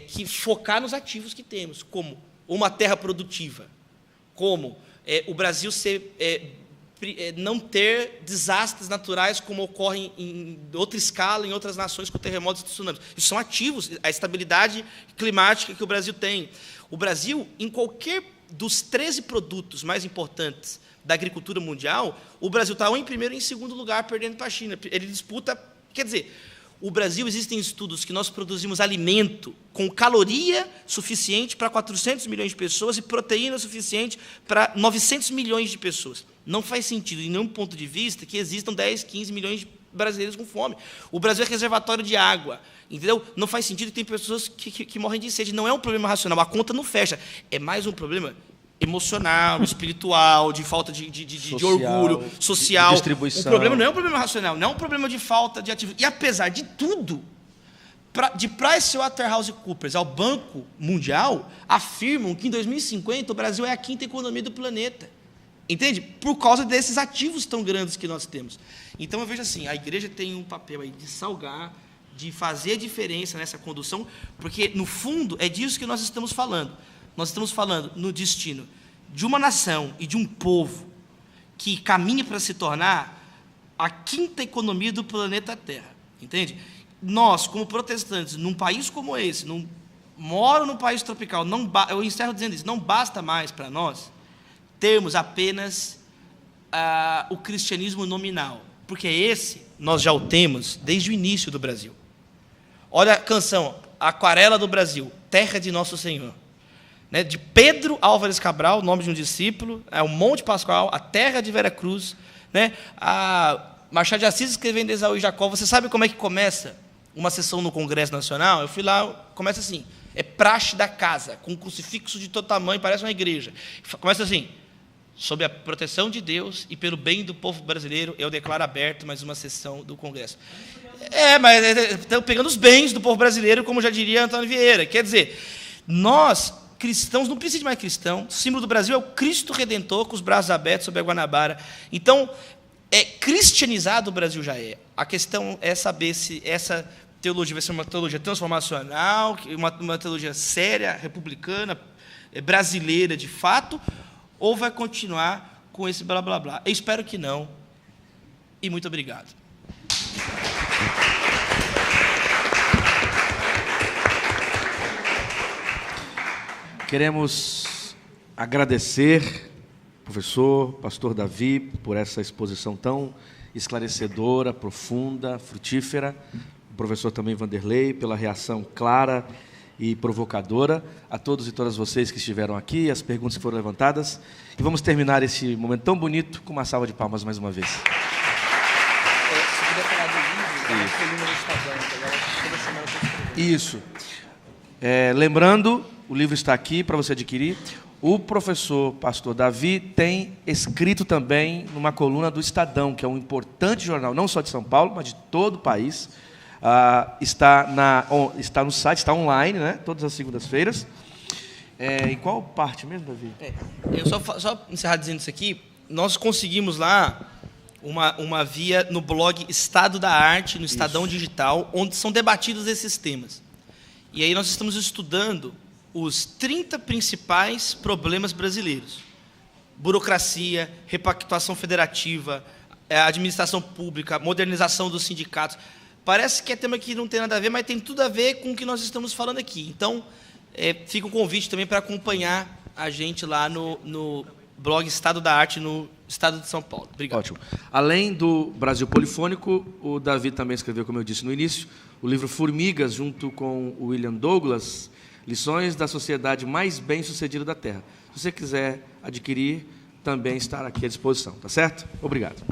que focar nos ativos que temos, como uma terra produtiva, como o Brasil não ter desastres naturais como ocorrem em outra escala, em outras nações com terremotos e tsunamis. Isso são ativos, a estabilidade climática que o Brasil tem. O Brasil, em qualquer dos 13 produtos mais importantes da agricultura mundial, o Brasil está ou em primeiro ou em segundo lugar, perdendo para a China. Ele disputa, quer dizer, o Brasil, existem estudos que nós produzimos alimento com caloria suficiente para 400 milhões de pessoas e proteína suficiente para 900 milhões de pessoas. Não faz sentido, em nenhum ponto de vista, que existam 10, 15 milhões de brasileiros com fome. O Brasil é reservatório de água, entendeu? Não faz sentido, tem pessoas que morrem de sede. Não é um problema racional, a conta não fecha. É mais um problema emocional, espiritual, de falta de orgulho, social.
De distribuição.
O problema não é um problema racional, não é um problema de falta de atividade. E, apesar de tudo, de PricewaterhouseCoopers ao Banco Mundial, afirmam que, em 2050, o Brasil é a 5ª economia do planeta. Entende? Por causa desses ativos tão grandes que nós temos. Então, eu vejo assim, a igreja tem um papel aí de salgar, de fazer a diferença nessa condução, porque, no fundo, é disso que nós estamos falando. Nós estamos falando no destino de uma nação e de um povo que caminha para se tornar a 5ª economia do planeta Terra. Entende? Nós, como protestantes, num país como esse, moro num país tropical, eu encerro dizendo isso, não basta mais para nós termos apenas o cristianismo nominal, porque esse nós já o temos desde o início do Brasil. Olha a canção, Aquarela do Brasil, Terra de Nosso Senhor. né, de Pedro Álvares Cabral, o nome de um discípulo, o Monte Pascoal, a terra de Vera Cruz, né, a Machado de Assis escrevendo Esaú e Jacó. Você sabe como é que começa uma sessão no Congresso Nacional? Eu fui lá, começa assim, é praxe da casa, com um crucifixo de todo tamanho, parece uma igreja. Começa assim: sob a proteção de Deus e pelo bem do povo brasileiro, eu declaro aberto mais uma sessão do Congresso. Mas estão pegando os bens do povo brasileiro, como já diria Antônio Vieira. Quer dizer, nós, cristãos, não precisa de mais cristão. O símbolo do Brasil é o Cristo Redentor, com os braços abertos sobre a Guanabara. Então, cristianizado o Brasil já é. A questão é saber se essa teologia vai ser uma teologia transformacional, uma teologia séria, republicana, brasileira de fato, ou vai continuar com esse blá, blá, blá. Eu espero que não. E muito obrigado.
Queremos agradecer, professor, pastor Davi, por essa exposição tão esclarecedora, profunda, frutífera. O professor também Vanderlei, pela reação clara e provocadora. A todos e todas vocês que estiveram aqui, as perguntas que foram levantadas. E vamos terminar esse momento tão bonito com uma salva de palmas mais uma vez.
Se puder falar do livro, coluna do Estadão, que agora toda semana eu estou escrevendo.
Isso. Lembrando, o livro está aqui para você adquirir. O professor pastor Davi tem escrito também numa coluna do Estadão, que é um importante jornal, não só de São Paulo, mas de todo o país. Está no site, está online, né? Todas as segundas-feiras. Em qual parte mesmo, Davi?
Eu só encerrar dizendo isso aqui. Nós conseguimos lá uma via no blog Estado da Arte, no Estadão Digital, onde são debatidos esses temas. E aí nós estamos estudando os 30 principais problemas brasileiros: burocracia, repactuação federativa, administração pública, modernização dos sindicatos. Parece que é tema que não tem nada a ver, mas tem tudo a ver com o que nós estamos falando aqui. Então, fica um convite também para acompanhar a gente lá no blog Estado da Arte, no Estado de São Paulo. Obrigado.
Ótimo. Além do Brasil Polifônico, o Davi também escreveu, como eu disse no início, o livro Formigas, junto com o William Douglas, Lições da Sociedade Mais Bem-Sucedida da Terra. Se você quiser adquirir, também está aqui à disposição, tá certo? Obrigado.